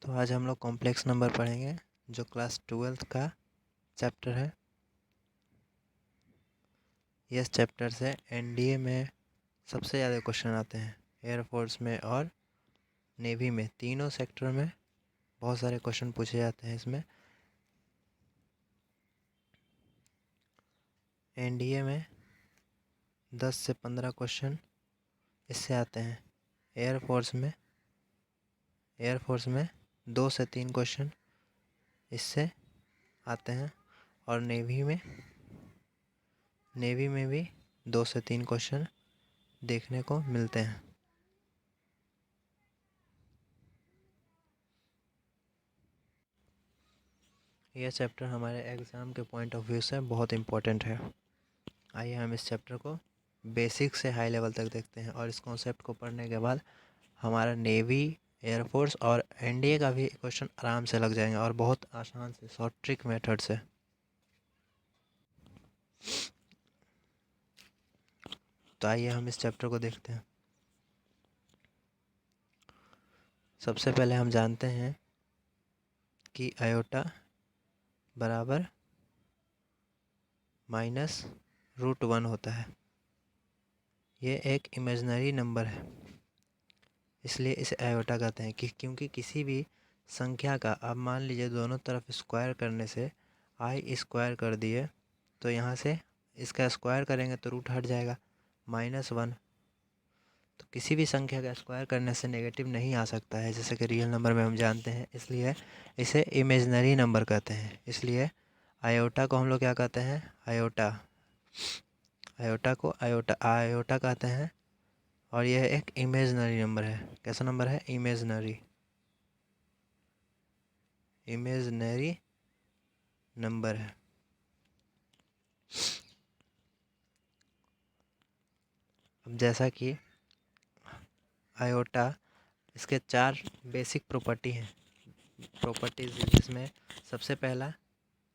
तो आज हम लोग कॉम्प्लेक्स नंबर पढ़ेंगे जो क्लास 12th का चैप्टर है। इस चैप्टर से एनडीए में सबसे ज़्यादा क्वेश्चन आते हैं। एयरफोर्स में और नेवी में, तीनों सेक्टर में बहुत सारे क्वेश्चन पूछे जाते हैं। इसमें एनडीए में 10 से 15 क्वेश्चन इससे आते हैं। एयरफोर्स में 2 से 3 क्वेश्चन इससे आते हैं और नेवी में भी 2 से 3 क्वेश्चन देखने को मिलते हैं। यह चैप्टर हमारे एग्ज़ाम के पॉइंट ऑफ व्यू से बहुत इम्पोर्टेंट है। आइए हम इस चैप्टर को बेसिक से हाई लेवल तक देखते हैं और इस कॉन्सेप्ट को पढ़ने के बाद हमारा नेवी, एयरफोर्स और एनडीए का भी क्वेश्चन आराम से लग जाएंगे और बहुत आसान से शॉर्ट ट्रिक मेथड से। तो आइए हम इस चैप्टर को देखते हैं। सबसे पहले हम जानते हैं कि आयोटा बराबर -√1 होता है। ये एक इमेजिनरी नंबर है, इसलिए इसे आयोटा कहते हैं कि क्योंकि किसी भी संख्या का अब मान लीजिए दोनों तरफ स्क्वायर करने से आई स्क्वायर कर दिए तो यहाँ से इसका स्क्वायर करेंगे तो रूट हट जाएगा -1। तो किसी भी संख्या का स्क्वायर करने से नेगेटिव नहीं आ सकता है, जैसे कि रियल नंबर में हम जानते हैं, इसलिए इसे इमेजिनरी नंबर कहते हैं। इसलिए आयोटा को हम लोग क्या कहते हैं? आयोटा कहते हैं। और यह एक इमेजिनरी नंबर है। कैसा नंबर है? इमेजिनरी नंबर है। अब जैसा कि आयोटा, इसके 4 बेसिक प्रॉपर्टीज़ जिसमें सबसे पहला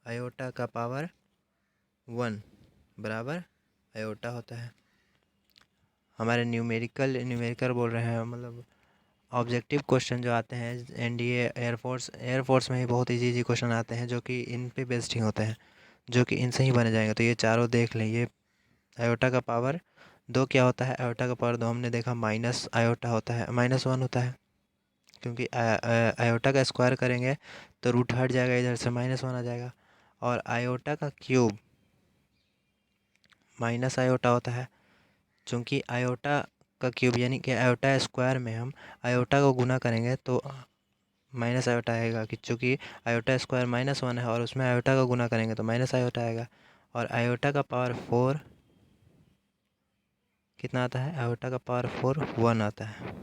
आयोटा का पावर 1 बराबर आयोटा होता है। हमारे न्यूमेरिकल बोल रहे हैं, मतलब ऑब्जेक्टिव क्वेश्चन जो आते हैं एनडीए, एयरफोर्स में ही बहुत इजी क्वेश्चन आते हैं जो कि इन पे बेस्ड ही होते हैं, जो कि इनसे ही बने जाएंगे। तो ये चारों देख लें। ये आयोटा का पावर 2 क्या होता है? आयोटा का पावर 2 हमने देखा माइनस आयोटा होता है, -1 होता है, क्योंकि आयोटा का स्क्वायर करेंगे तो रूट हट जाएगा, इधर से -1 आ जाएगा। और आयोटा का क्यूब माइनस आयोटा होता है, चूँकि आयोटा का क्यूब यानी कि आयोटा स्क्वायर में हम आयोटा को गुना करेंगे तो माइनस आयोटा आएगा, कि चूँकि आयोटा स्क्वायर -1 है और उसमें आयोटा का गुना करेंगे तो माइनस आयोटा आएगा। और आयोटा का पावर 4 कितना आता है? आयोटा का पावर 4 1 आता है।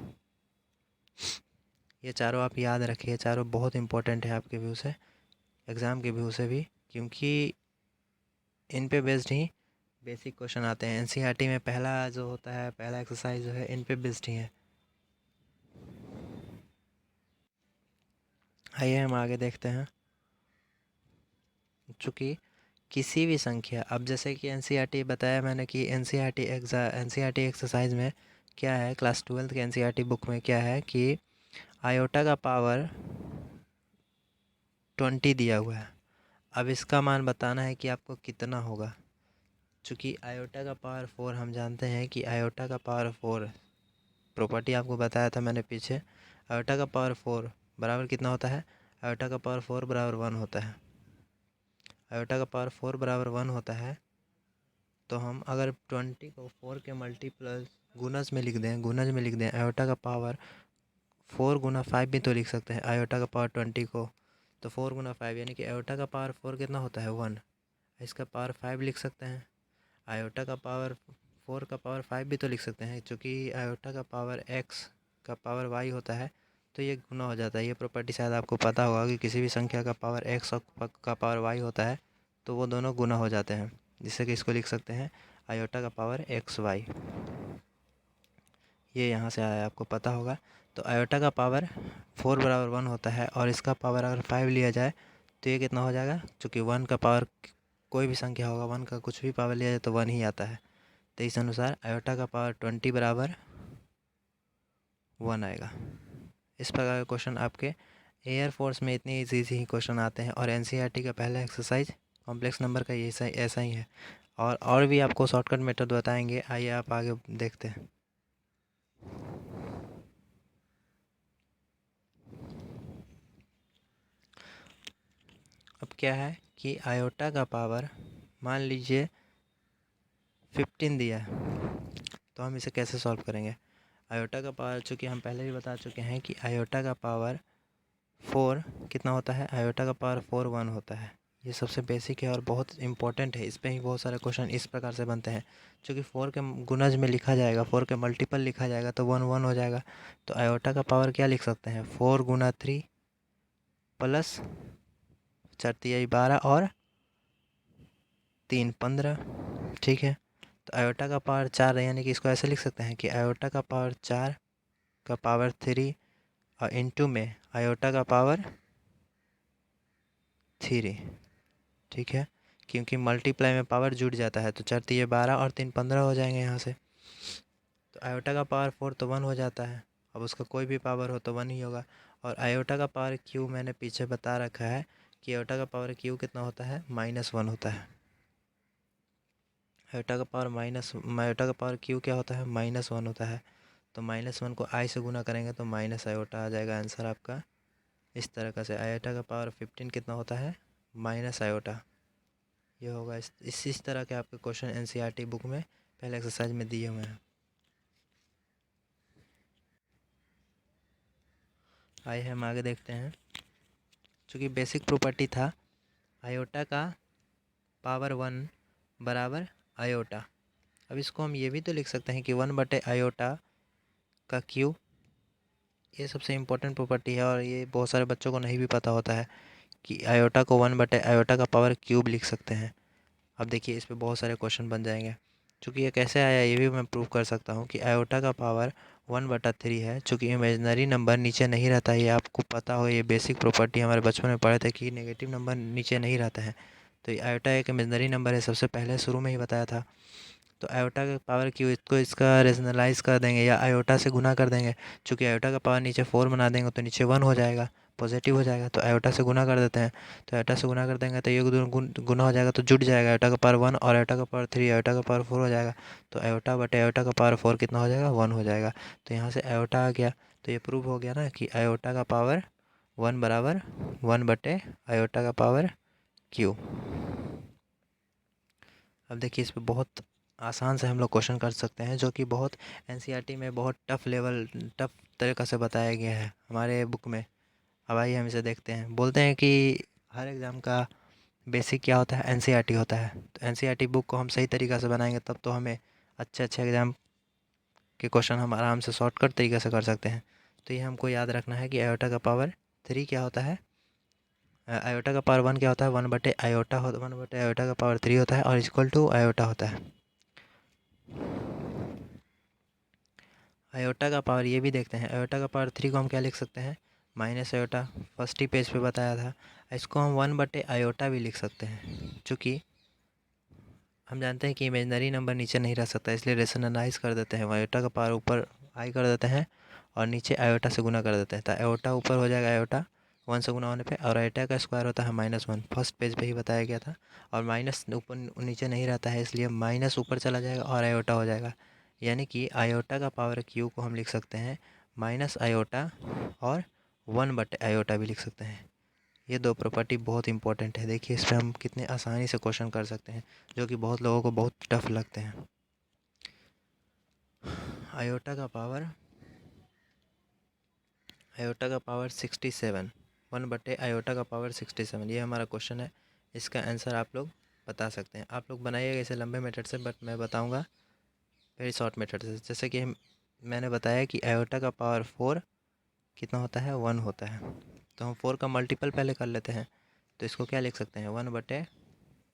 ये चारों आप याद रखिए, चारों बहुत इंपॉर्टेंट है आपके व्यू से, एग्ज़ाम के व्यू से भी, क्योंकि इन पे बेस्ड ही बेसिक क्वेश्चन आते हैं। एनसीईआरटी में पहला जो होता है, पहला एक्सरसाइज जो है, इन पे बेस्ड ही है। आइए हम आगे देखते हैं। चूँकि किसी भी संख्या, अब जैसे कि एनसीईआरटी बताया मैंने कि एनसीईआरटी एक्सरसाइज में क्या है, क्लास 12th के एनसीईआरटी बुक में क्या है कि आयोटा का पावर 20 दिया हुआ है। अब इसका मान बताना है कि आपको कितना होगा। चूँकि आयोटा का पावर 4 हम जानते हैं कि आयोटा का पावर 4 प्रॉपर्टी आपको बताया था मैंने पीछे। आयोटा का पावर 4 बराबर कितना होता है? आयोटा का पावर 4 बराबर 1 होता है। आयोटा का पावर 4 बराबर 1 होता है। तो हम अगर 20 को 4 के मल्टीप्लस गुणज में लिख दें, आयोटा का पावर 4 गुना 5 भी तो लिख सकते हैं आयोटा का पावर 20 को। तो 4 गुना 5 यानी कि आयोटा का पावर 4 कितना होता है? 1। इसका पावर 5 लिख सकते हैं। आयोटा का पावर 4 का पावर 5 भी तो लिख सकते हैं, क्योंकि आयोटा का पावर x का पावर y होता है, तो ये गुना हो जाता है। ये प्रॉपर्टी शायद आपको पता होगा कि किसी भी संख्या का पावर x और का पावर y होता है तो वो दोनों गुना हो जाते हैं, जिससे कि इसको लिख सकते हैं आयोटा का पावर xy। ये यहाँ से आया, आपको पता होगा। तो आयोटा का पावर 4 बराबर 1 होता है और इसका पावर अगर 5 लिया जाए तो ये कितना हो जाएगा? चूँकि 1 का पावर कोई भी संख्या होगा, 1 का कुछ भी पावर लिया जाए तो 1 ही आता है। तो इस अनुसार आयोटा का पावर 20 बराबर 1 आएगा। इस प्रकार के क्वेश्चन आपके एयरफोर्स में इतने ईजी ही क्वेश्चन आते हैं और एनसीईआरटी का पहला एक्सरसाइज कॉम्प्लेक्स नंबर का ये ऐसा ही है। और भी आपको शॉर्टकट मेथड बताएंगे, आइए आप आगे देखते हैं। अब क्या है कि आयोटा का पावर मान लीजिए 15 दिया है, तो हम इसे कैसे सॉल्व करेंगे। आयोटा का पावर, चूँकि हम पहले भी बता चुके हैं कि आयोटा का पावर 4 कितना होता है, आयोटा का पावर 4 1 होता है। ये सबसे बेसिक है और बहुत इंपॉर्टेंट है, इस पे ही बहुत सारे क्वेश्चन इस प्रकार से बनते हैं। चूँकि 4 के गुणज में लिखा जाएगा, 4 के मल्टीपल लिखा जाएगा तो 1 1 हो जाएगा। तो आयोटा का पावर क्या लिख सकते हैं, 4 गुना 3 प्लस 4 तिहाई 12 और 3 15, ठीक है। तो आयोटा का पावर 4 है, यानी कि इसको ऐसे लिख सकते हैं कि आयोटा का पावर 4 का पावर 3 और इनटू में आयोटा का पावर 3, ठीक है। क्योंकि मल्टीप्लाई में पावर जुड़ जाता है, तो 4 तिये 12 और 3 15 हो जाएंगे यहाँ से। तो आयोटा का पावर 4 तो 1 हो जाता है। अब उसका कोई भी पावर हो तो 1 ही होगा। और आयोटा का पावर क्यू मैंने पीछे बता रखा है कि आयोटा का पावर क्यू कितना होता है, -1 होता है। आयोटा का पावर क्यू क्या होता है, -1 होता है। तो -1 को आई से गुना करेंगे तो माइनस आयोटा आ जाएगा आंसर आपका। इस तरह से आयोटा का पावर 15 कितना होता है, माइनस आयोटा। ये होगा इस तरह के आपके क्वेश्चन एनसीईआरटी बुक में पहले एक्सरसाइज में दिए हुए हैं। आइए हम आगे देखते हैं। चूँकि बेसिक प्रॉपर्टी था आयोटा का पावर 1 बराबर आयोटा। अब इसको हम ये भी तो लिख सकते हैं कि 1/आयोटा का क्यूब। ये सबसे इम्पोर्टेंट प्रॉपर्टी है और ये बहुत सारे बच्चों को नहीं भी पता होता है कि आयोटा को 1/आयोटा का पावर क्यूब लिख सकते हैं। अब देखिए इस पे बहुत सारे क्वेश्चन बन जाएंगे। चूँकि ये कैसे आया ये भी मैं प्रूव कर सकता हूँ कि आयोटा का पावर 1/3 है। चूँकि इमेजनरी नंबर नीचे नहीं रहता, ये आपको पता हो, ये बेसिक प्रॉपर्टी हमारे बचपन में पढ़े थे कि नेगेटिव नंबर नीचे नहीं रहता है। तो ये आयोटा एक इमेजनरी नंबर है, सबसे पहले शुरू में ही बताया था। तो आयोटा का पावर क्यू इसको इसका रेशनलाइज कर देंगे या आयोटा से गुना कर देंगे। चूँकि आयोटा का पावर नीचे 4 बना देंगे तो नीचे 1 हो जाएगा, पॉजिटिव हो जाएगा। तो आयोटा से गुना कर देते हैं। तो आयोटा से गुना कर देंगे तो ये गुना हो जाएगा तो जुड़ जाएगा। आयोटा का पावर 1 और आयोटा का पावर 3, आयोटा का पावर 4 हो जाएगा। तो आयोटा बटे आयोटा का पावर 4 कितना हो जाएगा, 1 हो जाएगा। तो यहाँ से आयोटा आ गया। तो ये प्रूव हो गया ना कि आयोटा का पावर 1 बराबर 1/आयोटा का पावर क्यू। अब देखिए इस पे बहुत आसान से हम लोग क्वेश्चन कर सकते हैं, जो कि बहुत एनसीईआरटी में बहुत टफ तरीक़ा से बताया गया है हमारे बुक में। अब आइए हम इसे देखते हैं। बोलते हैं कि हर एग्ज़ाम का बेसिक क्या होता है, एनसीईआरटी होता है। तो एनसीईआरटी बुक को हम सही तरीक़ा से बनाएंगे तब तो हमें अच्छे अच्छे एग्ज़ाम के क्वेश्चन हम आराम से शॉर्टकट तरीके से कर सकते हैं। तो ये हमको याद रखना है कि आयोटा का पावर 3 क्या होता है, आयोटा का पावर 1 क्या होता है, 1/आयोटा 1/आयोटा का पावर 3 होता है और इक्वल टू आयोटा होता है। आयोटा का पावर ये भी देखते हैं। आयोटा का पावर 3 को हम क्या लिख सकते हैं, माइनस आयोटा। फर्स्ट ही पेज पे बताया था। इसको हम 1/आयोटा भी लिख सकते हैं। चूँकि हम जानते हैं कि इमेजनरी नंबर नीचे नहीं रह सकता, इसलिए रेशनलाइज कर देते हैं। आयोटा का पावर ऊपर आई कर देते हैं और नीचे आयोटा से गुना कर देते हैं। तो आयोटा ऊपर हो जाएगा आयोटा 1 से गुना होने पे, और आयोटा का स्क्वायर होता है -1। फर्स्ट पेज पे ही बताया गया था। और माइनस ऊपर नीचे नहीं रहता है, इसलिए माइनस ऊपर चला जाएगा और आयोटा हो जाएगा। यानी कि आयोटा का पावर क्यू को हम लिख सकते हैं माइनस आयोटा और 1/आयोटा भी लिख सकते हैं। ये दो प्रॉपर्टी बहुत इंपॉर्टेंट है। देखिए इस पर हम कितने आसानी से क्वेश्चन कर सकते हैं, जो कि बहुत लोगों को बहुत टफ लगते हैं। आयोटा का पावर 67, 1/आयोटा का पावर 67, ये हमारा क्वेश्चन है। इसका आंसर आप लोग बता सकते हैं। आप लोग बनाइएगा इसे लंबे मेथड से, बट मैं बताऊंगा वेरी शॉर्ट मेथड से। जैसे कि मैंने बताया कि आयोटा का पावर 4 कितना होता है, 1 होता है। तो हम 4 का मल्टीपल पहले कर लेते हैं। तो इसको क्या लिख सकते हैं, 1/,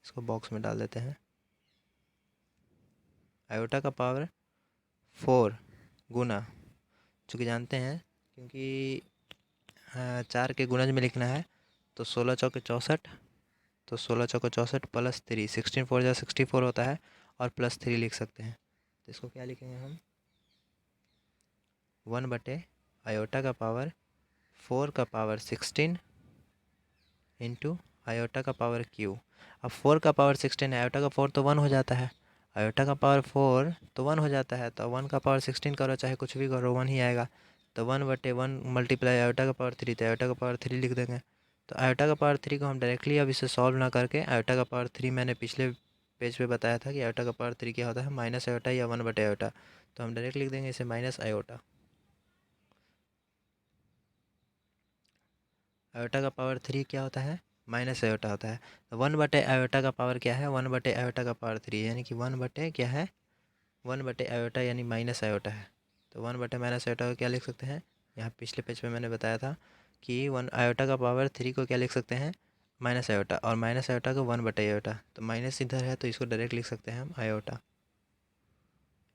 इसको बॉक्स में डाल देते हैं, आयोटा का पावर 4 गुना, चूँकि जानते हैं क्योंकि 4 के गुणज में लिखना है, तो 16 चौके 64, तो 16 चौके 64 प्लस 3, 16 4 जा 64 होता है और प्लस 3 लिख सकते हैं। तो इसको क्या लिखेंगे हम, 1/आयोटा का पावर 4 का पावर 16 इंटू आयोटा का पावर क्यू। अब 4 का पावर 16 आयोटा का 4 तो 1 हो जाता है, आयोटा का पावर 4 तो 1 हो जाता है, तो 1 का पावर 16 करो चाहे कुछ भी करो 1 ही आएगा। तो 1/1 मल्टीप्लाई आयोटा का पावर 3, तो आयोटा का पावर 3 लिख देंगे। तो आयोटा का पावर 3 को हम डायरेक्टली अब इसे सॉल्व ना करके, आयोटा का पावर 3 मैंने पिछले पेज पे बताया था कि आयोटा का पावर 3 क्या होता है, माइनस आयोटा या 1/आयोटा। तो हम डायरेक्ट लिख देंगे इसे माइनस आयोटा। आयोटा का पावर 3 क्या होता है, माइनस आयोटा होता है। तो 1/आयोटा का पावर क्या है, 1/आयोटा का पावर 3, यानी कि 1 क्या है, 1/आयोटा यानी माइनस आयोटा है। तो 1/माइनस आयोटा को क्या लिख सकते हैं, यहाँ पिछले पेज पे मैंने बताया था कि 1 आयोटा का पावर 3 को क्या लिख सकते हैं, माइनस आयोटा, और माइनस आयोटा को 1/आयोटा। तो माइनस इधर है तो इसको डायरेक्ट लिख सकते हैं हम आयोटा।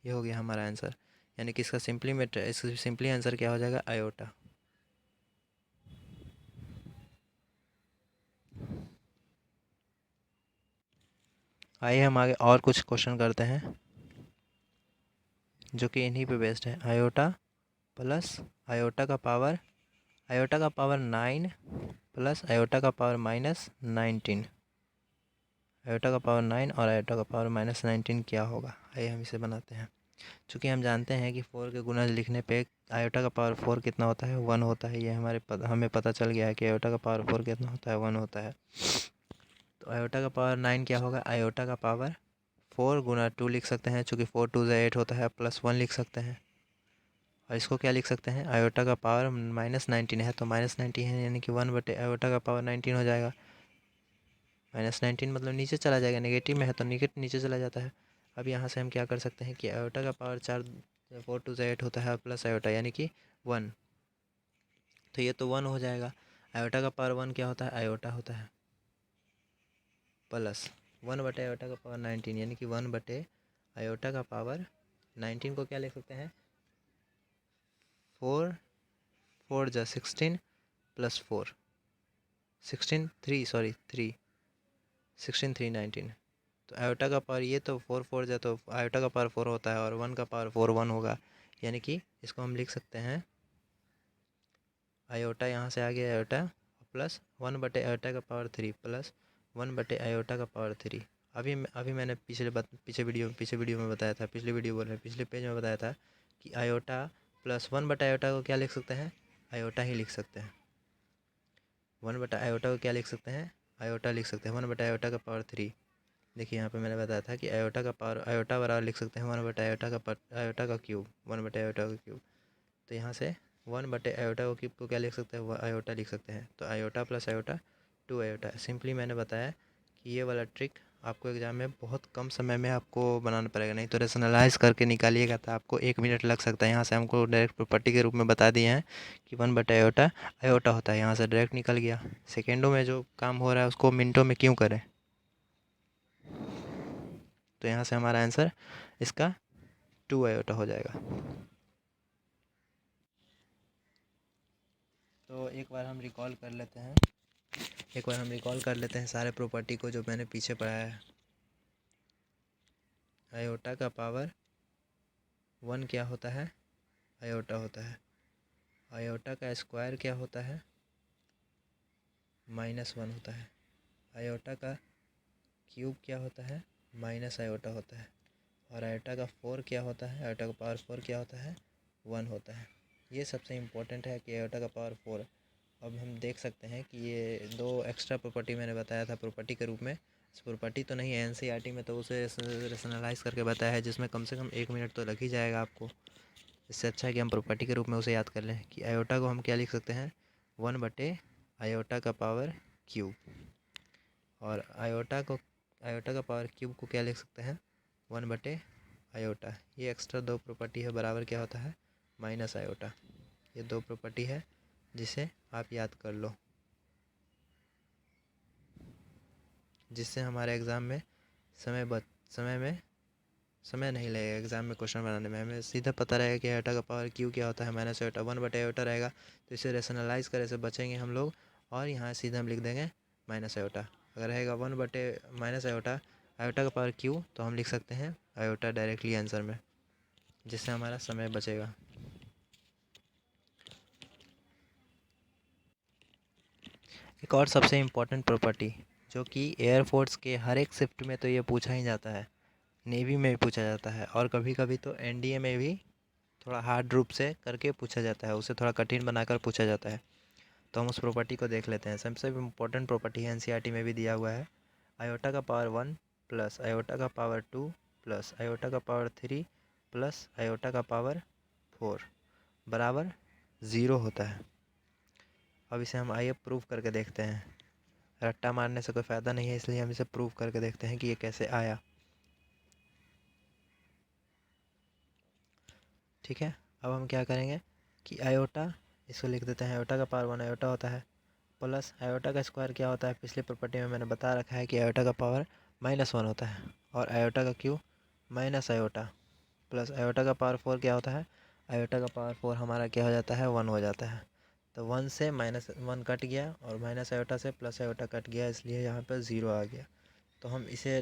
ये हो गया हमारा आंसर, यानी कि इसका सिंपली आंसर क्या हो जाएगा, आयोटा। आइए हम आगे और कुछ क्वेश्चन करते हैं जो कि इन्हीं पे बेस्ड है। आयोटा प्लस आयोटा का पावर 9 प्लस आयोटा का पावर -19। आयोटा का पावर 9 और आयोटा का पावर -19 क्या होगा, आइए हम इसे बनाते हैं। चूँकि हम जानते हैं कि 4 के गुणज लिखने पे आयोटा का पावर 4 कितना होता है, 1 होता है। ये हमें पता चल गया है कि आयोटा का पावर 4 कितना होता है, 1 होता है। तो आयोटा का पावर 9 क्या होगा, आयोटा का पावर 4 गुना 2 लिख सकते हैं, चूँकि 4 2 8 होता है, प्लस 1 लिख सकते हैं। और इसको क्या लिख सकते हैं, आयोटा का पावर -19 है, तो -19 है यानी कि 1/आयोटा का पावर 19 हो जाएगा। -19 मतलब नीचे चला जाएगा, नेगेटिव में है तो नेगेटिव नीचे चला जाता है। अब यहाँ से हम क्या कर सकते हैं कि आयोटा का पावर 4 2 8 होता है, प्लस आयोटा यानी कि 1, तो ये तो 1 हो जाएगा। आयोटा का पावर 1 क्या होता है, आयोटा होता है, प्लस 1/आयोटा का पावर 19 यानी कि 1/आयोटा का पावर 19 को क्या लिख सकते हैं, 4 4 जा 16 प्लस 4 16 3 सॉरी 3 16 3 19। तो आयोटा का पावर ये तो 4 4 जा तो आयोटा का पावर 4 होता है, और 1 का पावर 4 1 होगा, यानी कि इसको हम लिख सकते हैं आयोटा, यहाँ से आ गया आयोटा प्लस 1/आयोटा का पावर 3 प्लस 1/आयोटा का पावर 3। अभी मैंने पिछले वीडियो में बताया था, पिछले वीडियो बोल रहे पिछले पेज में बताया था कि आयोटा प्लस 1/आयोटा को क्या लिख सकते हैं, आयोटा ही लिख सकते हैं। 1/आयोटा को क्या लिख सकते हैं, आयोटा लिख सकते हैं। 1/आयोटा का पावर 3, देखिए यहाँ पे मैंने बताया था कि आयोटा का पावर आयोटा बराबर लिख सकते हैं 1/आयोटा का क्यूब, 1/आयोटा का क्यूब। तो यहाँ से 1/आयोटा को क्यूब को क्या लिख सकते हैं, वो आयोटा लिख सकते हैं। तो iota plus iota 2 iota. Simply मैंने बताया कि ये वाला ट्रिक आपको एग्जाम में बहुत कम समय में आपको बनाना पड़ेगा, नहीं तो रेशनलाइज करके निकालिएगा तो आपको 1 मिनट लग सकता है। यहाँ से हमको डायरेक्ट प्रॉपर्टी के रूप में बता दिए हैं कि 1/आयोटा आयोटा होता है, यहाँ से डायरेक्ट निकल गया। सेकेंडों में जो काम हो रहा है उसको मिनटों में क्यों करें। तो यहाँ से हमारा आंसर इसका 2 आयोटा हो जाएगा। तो एक बार हम रिकॉल कर लेते हैं सारे प्रॉपर्टी को जो मैंने पीछे पढ़ाया है। आयोटा का पावर 1 क्या होता है, आयोटा होता है। आयोटा का स्क्वायर क्या होता है, -1 होता है। आयोटा का क्यूब क्या होता है, माइनस आयोटा होता है। और आयोटा का 4 क्या होता है, आयोटा का पावर 4 क्या होता है, 1 होता है। ये सबसे इम्पोर्टेंट है कि आयोटा का पावर 4। अब हम देख सकते हैं कि ये 2 एक्स्ट्रा प्रॉपर्टी मैंने बताया था प्रॉपर्टी के रूप में। प्रॉपर्टी तो नहीं है, एनसीईआरटी में तो उसे रेशनलाइज करके बताया है, जिसमें कम से कम 1 मिनट तो लग ही जाएगा आपको। इससे अच्छा है कि हम प्रॉपर्टी के रूप में उसे याद कर लें कि आयोटा को हम क्या लिख सकते हैं, 1/आयोटा का पावर क्यूब। और आयोटा का पावर क्यूब को क्या लिख सकते हैं, 1/आयोटा। ये एक्स्ट्रा 2 प्रॉपर्टी है, बराबर क्या होता है, माइनस आयोटा। ये 2 प्रॉपर्टी है जिसे आप याद कर लो, जिससे हमारे एग्ज़ाम में समय नहीं लगेगा। एग्ज़ाम में क्वेश्चन बनाने में हमें सीधा पता रहेगा कि आयोटा का पावर क्यू क्या होता है, माइनस आयोटा। 1/आयोटा रहेगा तो इसे रेशनलाइज करे से बचेंगे हम लोग, और यहाँ सीधा हम लिख देंगे माइनस आयोटा। अगर रहेगा 1/-आयोटा आयोटा का पावर क्यू, तो हम लिख सकते हैं आयोटा डायरेक्टली आंसर में, जिससे हमारा समय बचेगा। एक और सबसे इम्पोर्टेंट प्रॉपर्टी जो कि एयरफोर्स के हर एक शिफ्ट में तो ये पूछा ही जाता है, नेवी में भी पूछा जाता है और कभी कभी तो एनडीए में भी थोड़ा हार्ड रूप से करके पूछा जाता है, उसे थोड़ा कठिन बनाकर पूछा जाता है। तो हम उस प्रॉपर्टी को देख लेते हैं। सबसे इम्पोर्टेंट प्रॉपर्टी है, एनसीईआरटी में भी दिया हुआ है, आयोटा का पावर 1 प्लस आयोटा का पावर 2 प्लस आयोटा का पावर 3 प्लस आयोटा का पावर 4 बराबर 0 होता है। अब इसे हम आइए प्रूव करके देखते हैं। रट्टा मारने से कोई फ़ायदा नहीं है, इसलिए हम इसे प्रूव करके देखते हैं कि ये कैसे आया। ठीक है, अब हम क्या करेंगे कि आयोटा, इसको लिख देते हैं, आयोटा का पावर 1 आयोटा होता है प्लस आयोटा का स्क्वायर क्या होता है, पिछली प्रॉपर्टी में मैंने बता रखा है कि आयोटा का पावर -1 होता है और आयोटा का Q minus iota plus iota का पावर 4 क्या होता है, आयोटा का पावर 4 हमारा क्या हो जाता है, 1 हो जाता है। तो 1 से -1 कट गया और माइनस आयोटा से प्लस आयोटा कट गया, इसलिए यहाँ पर 0 आ गया। तो हम इसे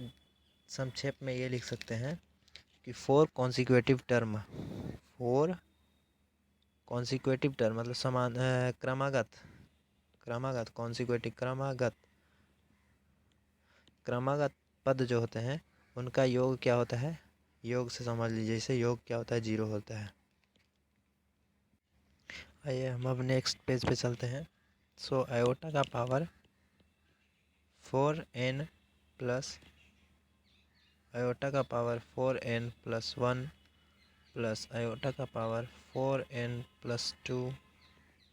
संक्षेप में ये लिख सकते हैं कि 4 कॉन्सिक्यूटिव टर्म, 4 कॉन्सिक्यूटिव टर्म मतलब समान क्रमागत कॉन्सिक्यूटिव क्रमागत पद जो होते हैं उनका योग क्या होता है, योग से समझ लीजिए इसे, योग क्या होता है, 0 होता है। आइए हम अब नेक्स्ट पेज पे चलते हैं। सो आयोटा का पावर 4n प्लस आयोटा का power 4n plus 1 plus iota का power 4n plus 2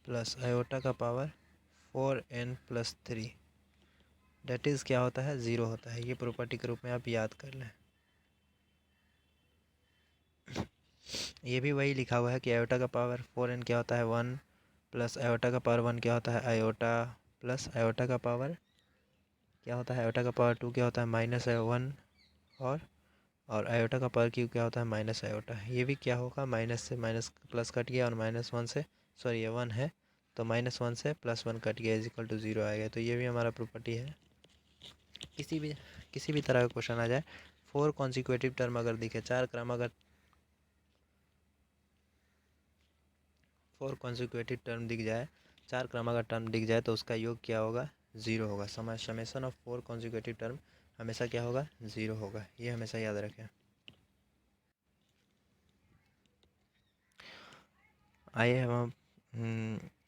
plus iota का power 4n plus 3 that is क्या होता है, 0 होता है। ये प्रॉपर्टी के रूप में आप याद कर लें। ये भी वही लिखा हुआ है कि आयोटा का पावर 4n क्या होता है, 1 प्लस आयोटा का पावर 1 क्या होता है, आयोटा प्लस आयोटा का पावर क्या होता है, आयोटा का पावर 2 क्या होता है, -1 और आयोटा का पावर क्यू क्या होता है, माइनस आयोटा। ये भी क्या होगा, माइनस से माइनस प्लस कट गया और -1 से, सॉरी ये 1 है तो -1 से +1 कट गया इज इक्वल टू 0 आएगा। तो ये भी हमारा प्रॉपर्टी है। किसी भी तरह का क्वेश्चन आ जाए, 4 कॉन्सिक्यूटिव टर्म अगर दिखे, 4 दिख जाए, 4 क्रमागत टर्म दिख जाए तो उसका योग क्या होगा, 0 होगा। समेशन ऑफ 4 कॉन्सिक्यूटिव टर्म हमेशा क्या होगा, 0 होगा। ये हमेशा याद रखें। आइए हम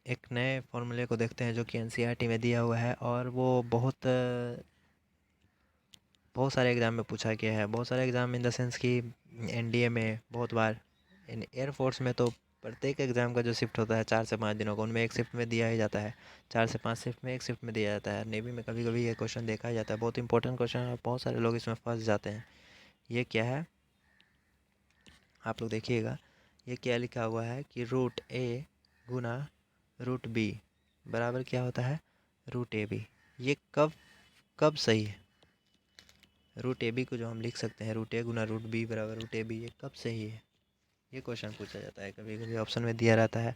एक नए फॉर्मूले को देखते हैं जो कि एनसीईआरटी में दिया हुआ है और वो बहुत सारे एग्ज़ाम में पूछा गया है। बहुत सारे एग्ज़ाम इन द सेंस कि एनडीए में बहुत बार, इन एयरफोर्स में तो प्रत्येक एग्ज़ाम का जो शिफ्ट होता है 4 से 5 दिनों का, उनमें एक शिफ्ट में दिया ही जाता है। 4 से 5 शिफ्ट में एक शिफ्ट में दिया जाता है। नेवी में कभी कभी ये क्वेश्चन देखा ही जाता है, बहुत इंपॉर्टेंट क्वेश्चन है और बहुत सारे लोग इसमें फंस जाते हैं। ये क्या है, आप लोग देखिएगा, ये क्या लिखा हुआ है कि √a गुना √b बराबर क्या होता है, √ab। ये कब कब सही है, √ab को जो हम लिख सकते हैं, √a गुना √b बराबर √ab, ये कब सही है, ये क्वेश्चन पूछा जाता है। कभी कभी ऑप्शन में दिया रहता है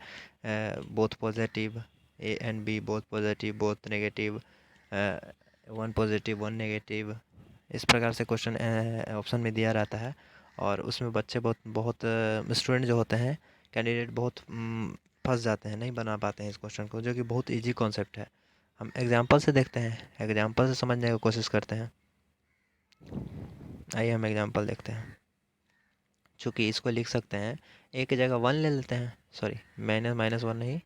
both positive, A and B both positive both negative, 1 positive 1 negative, इस प्रकार से क्वेश्चन ऑप्शन में दिया रहता है और उसमें बच्चे बहुत बहुत स्टूडेंट जो होते हैं, कैंडिडेट बहुत फंस जाते हैं, नहीं बना पाते हैं इस क्वेश्चन को, जो कि बहुत इजी कॉन्सेप्ट है। हम एग्जांपल से देखते हैं, एग्जांपल से समझने की कोशिश करते हैं। आइए हम एग्जांपल देखते हैं। चूँकि इसको लिख सकते हैं, ए की जगह 1 ले लेते हैं, सॉरी -1 नहीं,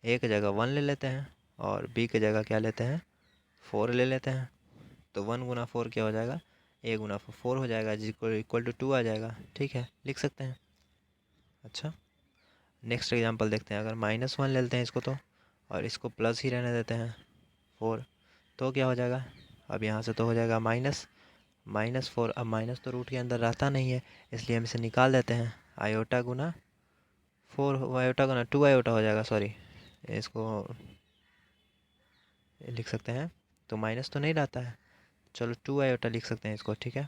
ए की जगह 1 ले लेते हैं और बी की जगह क्या लेते हैं, 4 ले लेते हैं। तो 1 गुना 4 क्या हो जाएगा, ए गुना 4 हो जाएगा, इक्वल टू 2 आ जाएगा। ठीक है, लिख सकते हैं। अच्छा, नेक्स्ट एग्जांपल देखते हैं। अगर -1 ले लेते हैं इसको तो, और इसको प्लस ही रहने देते हैं 4, तो क्या हो जाएगा, अब यहाँ से तो हो जाएगा -4। अब माइनस तो रूट के अंदर रहता नहीं है, इसलिए हम इसे निकाल देते हैं। आयोटा गुना 4 आयोटा गुना 2 आयोटा हो जाएगा, सॉरी इसको लिख सकते हैं, तो माइनस तो नहीं रहता है, चलो 2 आयोटा लिख सकते हैं इसको। ठीक है,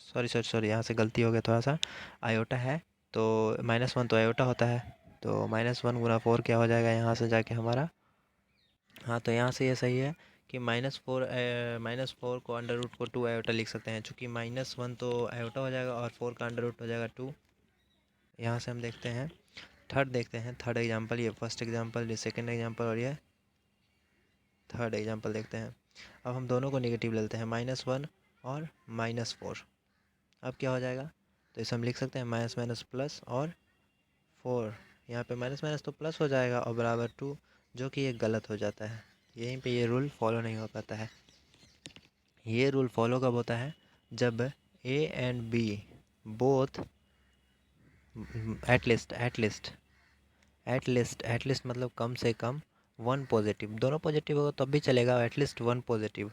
सॉरी यहाँ से गलती हो गया थोड़ा सा, आयोटा है तो -1 तो आयोटा होता है, तो -1 गुना 4 क्या हो जाएगा यहाँ से जाके हमारा, हाँ तो यहाँ से ये सही है कि -4 को अंडर रूट को 2 आयोटा लिख सकते हैं, चूँकि -1 तो आयोटा हो जाएगा और 4 का अंडर रूट हो जाएगा 2। यहाँ से हम देखते हैं थर्ड देखते हैं, थर्ड एग्जांपल, ये फर्स्ट एग्जांपल, ये सेकंड एग्जांपल और ये थर्ड एग्जांपल देखते हैं। अब हम दोनों को नेगेटिव ले लेते हैं, -1 और -4। अब क्या हो जाएगा, तो इसे हम लिख सकते हैं माइनस माइनस प्लस और 4। यहाँ पे माइनस माइनस तो प्लस हो जाएगा और बराबर 2, जो कि ये गलत हो जाता है। यहीं पे ये रूल फॉलो नहीं हो पाता है। ये रूल फॉलो कब होता है, जब A and B both at least मतलब कम से कम 1 पॉजिटिव, दोनों पॉजिटिव होगा तब भी चलेगा, एटलीस्ट 1 पॉजिटिव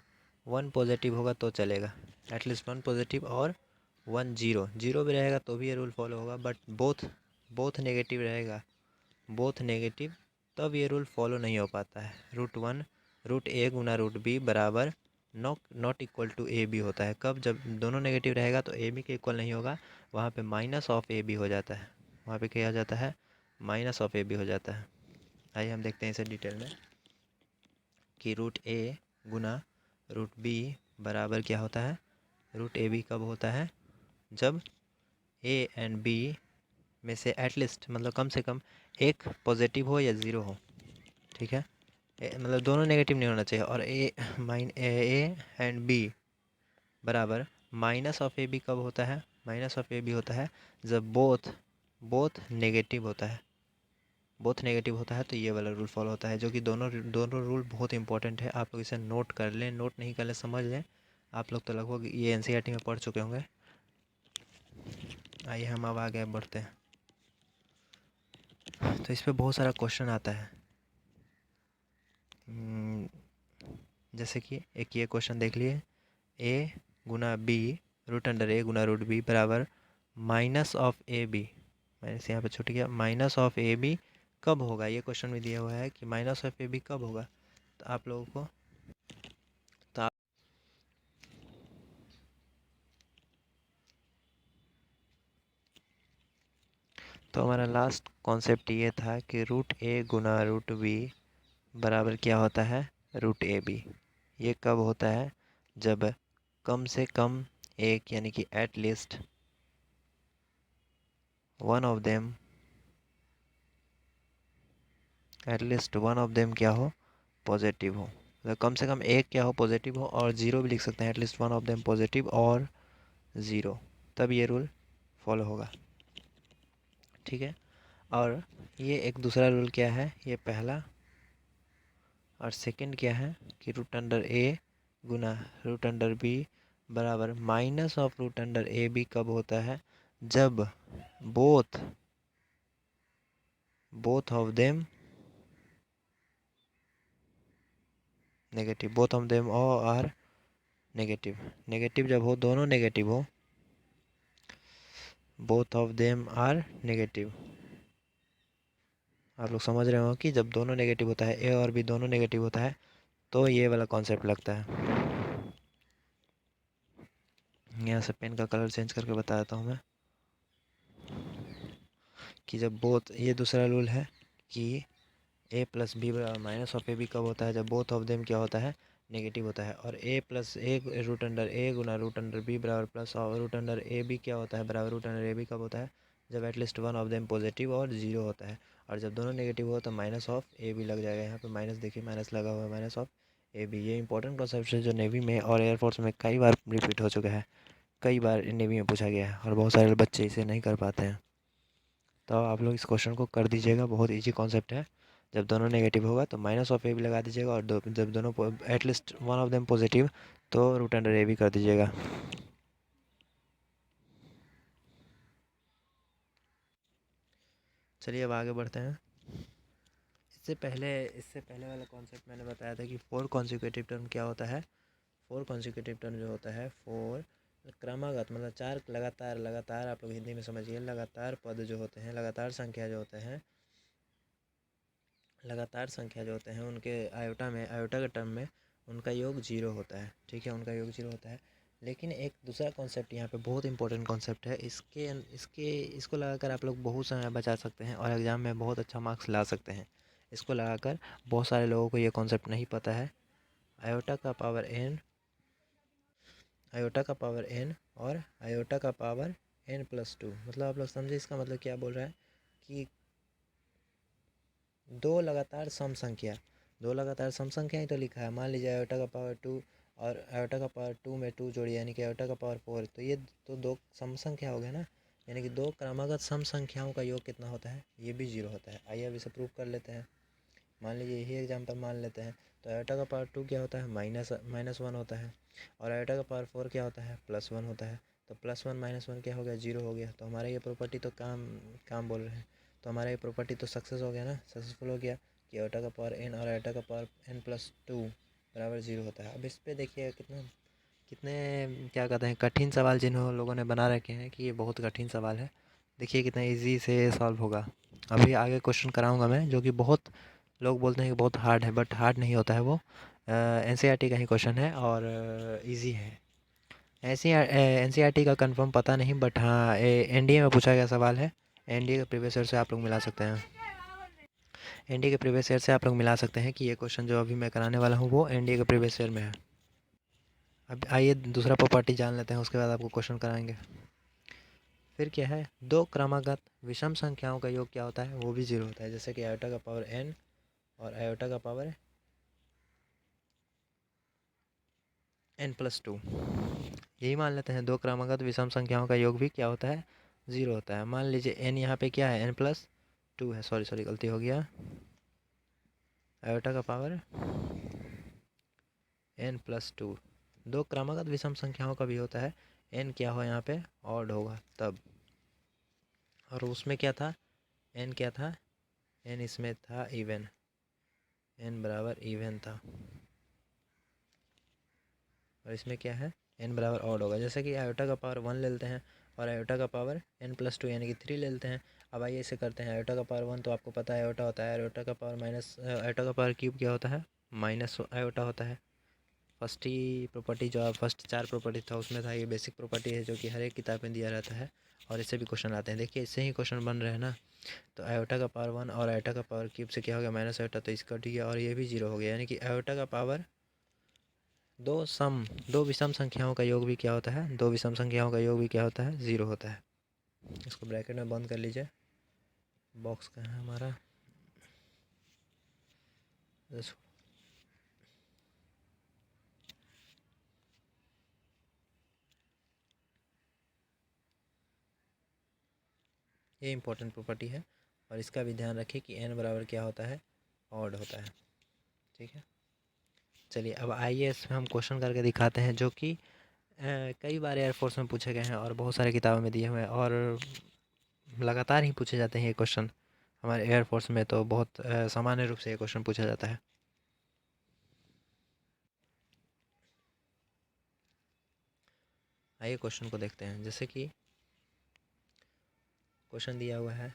होगा तो चलेगा, एटलीस्ट 1 पॉजिटिव और 1 जीरो, जीरो भी रहेगा तो भी ये रूल फॉलो होगा, बट बोथ नेगेटिव रहेगा, बोथ नेगेटिव, तब ये रूल फॉलो नहीं हो पाता है। रूट ए गुना रूट बी बराबर not equal to A B होता है। कब, जब दोनों नेगेटिव रहेगा तो ए बी के इक्वल नहीं होगा, वहाँ पे माइनस ऑफ ए बी हो जाता है, वहाँ पे क्या हो जाता है, माइनस ऑफ ए बी हो जाता है। आइए हम देखते हैं इसे डिटेल में कि रूट ए गुना रूट बी बराबर क्या होता है, रूट ए बी कब होता है, जब ए एंड बी में से एटलीस्ट मतलब कम से कम एक पॉजिटिव हो या ज़ीरो हो, ठीक है, मतलब दोनों नेगेटिव नहीं होना चाहिए। और ए एंड बी बराबर माइनस ऑफ ए बी कब होता है, माइनस ऑफ ए बी होता है जब बोथ नेगेटिव होता है, बोथ नेगेटिव होता है, तो ये वाला रूल फॉलो होता है, जो कि दोनों दोनों रूल बहुत इंपॉर्टेंट है। आप लोग इसे नोट कर लें, नोट नहीं कर लें समझ लें, आप लोग तो लगभग ये एनसीईआरटी में पढ़ चुके होंगे। आइए हम अब आगे बढ़ते हैं। तो इस पर बहुत सारा क्वेश्चन आता है, जैसे कि एक ये क्वेश्चन देख लिए, ए गुना बी रूट अंडर ए गुना रूट बी बराबर minus of A B, minus यहाँ पे छूट गया, माइनस ऑफ ए बी कब होगा, ये क्वेश्चन में दिया हुआ है कि माइनस ऑफ ए बी कब होगा। तो आप लोगों को तो आप तो हमारा लास्ट कॉन्सेप्ट ये था कि रूट ए गुना रूट बी बराबर क्या होता है, रूट ए बी। ये कब होता है, जब कम से कम एक, यानी कि at least one of them, at least one of them क्या हो, पॉजिटिव हो, मतलब कम से कम एक क्या हो, पॉजिटिव हो, और ज़ीरो भी लिख सकते हैं, at least one of them positive और ज़ीरो, तब ये रूल फॉलो होगा, ठीक है। और ये एक दूसरा रूल क्या है, ये पहला, और सेकंड क्या है कि रूट अंडर ए गुना रूट अंडर बी बराबर minus of root under A B कब होता है, जब both both of them negative, both of them are negative, negative जब हो, दोनों नेगेटिव हो, both of them are negative. आप लोग समझ रहे हो कि जब दोनों नेगेटिव होता है, ए और बी दोनों नेगेटिव होता है, तो ये वाला कॉन्सेप्ट लगता है। यहाँ से पेन का कलर चेंज करके बता देता हूँ मैं कि जब बोथ, ये दूसरा रूल है कि ए प्लस बी बराबर माइनस ऑफ ए बी कब होता है, जब बोथ ऑफ देम क्या होता है, नेगेटिव होता है। और ए plus A root under A गुना रूट अंडर बी बराबर प्लस और रूट अंडर ए बी क्या होता है, बराबर रूट अंडर ए बी कब होता है, जब at least one of them positive और ज़ीरो होता है। और जब दोनों नेगेटिव हो तो माइनस ऑफ ए बी लग जाएगा, यहाँ पे माइनस देखिए, माइनस लगा हुआ है, माइनस ऑफ ए बी। ये इंपॉर्टेंट कॉन्सेप्ट है जो नेवी में और एयरफोर्स में कई बार रिपीट हो चुका है, कई बार नेवी में पूछा गया है, और बहुत सारे बच्चे इसे नहीं कर पाते हैं। तो आप लोग इस क्वेश्चन को कर दीजिएगा, बहुत इजी कॉन्सेप्ट है। जब दोनों नेगेटिव होगा तो माइनस ऑफ ए भी लगा दीजिएगा, और जब दोनों at least one of them positive तो रूट अंडर ए भी कर दीजिएगा। चलिए अब आगे बढ़ते हैं। इससे पहले वाला कॉन्सेप्ट मैंने बताया था कि 4 कॉन्सिक्यूटिव टर्म क्या होता है। 4 कॉन्सिक्यूटिव टर्म जो होता है, 4 क्रमागत, मतलब 4 लगातार, लगातार आप लोग हिंदी में समझिए, लगातार पद जो होते हैं, लगातार संख्या जो होते हैं, लगातार संख्या जो होते हैं उनके आयोटा के टर्म में उनका योग जीरो होता है, ठीक है, उनका योग जीरो होता है। लेकिन एक दूसरा कॉन्सेप्ट यहाँ पे बहुत इंपॉर्टेंट कॉन्सेप्ट है, इसको लगाकर आप लोग बहुत समय बचा सकते हैं और एग्ज़ाम में बहुत अच्छा मार्क्स ला सकते हैं। इसको लगाकर बहुत सारे लोगों को ये कॉन्सेप्ट नहीं पता है। आयोटा का पावर एन, आयोटा का पावर एन और आयोटा का पावर n+2, मतलब आप लोग समझे इसका मतलब क्या बोल रहा है कि दो लगातार सम संख्या ही तो लिखा है। मान लीजिए आयोटा का पावर 2 और आयोटा का पावर 2 में 2 जोड़िए यानी कि आयोटा का पावर 4, तो ये तो दो सम संख्या हो गया ना, यानी कि दो क्रमागत सम संख्याओं का योग कितना होता है, ये भी 0 होता है। आइए अब इसे प्रूव कर लेते हैं। मान लीजिए यही एग्जाम्पल मान लेते हैं। तो आयोटा का पावर 2 क्या होता है, माइनस 1 होता है, और आयोटा का पावर 4 क्या होता है, +1 होता है। तो +1 -1 क्या हो गया, 0 हो गया। तो हमारा ये प्रॉपर्टी तो काम काम बोल रहे हैं, तो हमारा ये प्रॉपर्टी तो सक्सेस हो गया ना, सक्सेसफुल हो गया कि आयोटा का पावर n और आयोटा का पावर n+2 बराबर 0 होता है। अब इस पर देखिए कितना कितने क्या कहते हैं कठिन सवाल जिन लोगों ने बना रखे हैं कि ये बहुत कठिन सवाल है। देखिए कितना इजी से सॉल्व होगा। अभी आगे क्वेश्चन कराऊंगा मैं, जो कि बहुत लोग बोलते हैं कि बहुत हार्ड है, बट हार्ड नहीं होता है वो। एनसीईआरटी का ही क्वेश्चन है और इजी है। ऐसे एनसीईआरटी का कंफर्म पता नहीं, बट हाँ एनडीए में पूछा गया सवाल है। एनडीए के प्रीवियस ईयर से आप लोग मिला सकते हैं। एनडीए के प्रीवियस ईयर से आप लोग मिला सकते हैं कि ये क्वेश्चन जो अभी मैं कराने वाला हूँ वो एनडीए के प्रीवियस ईयर में है। अब आइए दूसरा प्रॉपर्टी जान लेते हैं, उसके बाद आपको क्वेश्चन कराएंगे। फिर क्या है, दो क्रमागत विषम संख्याओं का योग क्या होता है, वो भी 0 होता है। जैसे कि आयोटा का पावर n और आयोटा का पावर n+2, यही मान लेते हैं। दो क्रमागत विषम संख्याओं का योग भी क्या होता है, 0 होता है। मान लीजिए n यहाँ पे क्या है, n+2 है, सॉरी गलती हो गया, आयोटा का पावर n+2। दो क्रमागत विषम संख्याओं का भी होता है, n क्या हो यहाँ पे, ऑड होगा तब। और उसमें क्या था, n क्या था, n इसमें था इवन, n बराबर इवन था। और इसमें क्या है, n बराबर ऑड होगा। जैसे कि आयोटा का पावर 1 ले लेते हैं और आयोटा का पावर n+2 यानी कि 3 ले लेते हैं। अब आइए इसे करते हैं। आयोटा का पावर 1 तो आपको पता है आयोटा होता है, आयोटा का पावर माइनस आयोटा का पावर क्यूब क्या होता है, माइनस आयोटा होता है। फर्स्ट ही प्रॉपर्टी जो आप फर्स्ट 4 प्रॉपर्टी था उसमें था, ये बेसिक प्रॉपर्टी है जो कि हर एक किताब में दिया रहता है और इससे भी क्वेश्चन आते हैं। देखिए इससे ही क्वेश्चन बन रहे हैं ना। तो आयोटा का पावर 1 और आयोटा का पावर क्यूब से क्या हो गया, माइनस आयोटा, तो इसका कट गया और ये भी 0 हो गया। यानी कि आयोटा का पावर दो विषम संख्याओं का योग भी क्या होता है, दो विषम संख्याओं का योग भी क्या होता है, 0 होता है। इसको ब्रैकेट में बंद कर लीजिए। बॉक्स कहाँ है हमारा, ये इंपॉर्टेंट प्रॉपर्टी है और इसका भी ध्यान रखिए कि n बराबर क्या होता है, ऑड होता है। ठीक है, चलिए अब आइए इसमें हम क्वेश्चन करके दिखाते हैं, जो कि कई बार एयरफोर्स में पूछे गए हैं और बहुत सारे किताबों में दिए हुए हैं और लगातार ही पूछे जाते हैं ये क्वेश्चन। हमारे एयरफोर्स में तो बहुत सामान्य रूप से ये क्वेश्चन पूछा जाता है। आइए क्वेश्चन को देखते हैं। जैसे कि क्वेश्चन दिया हुआ है,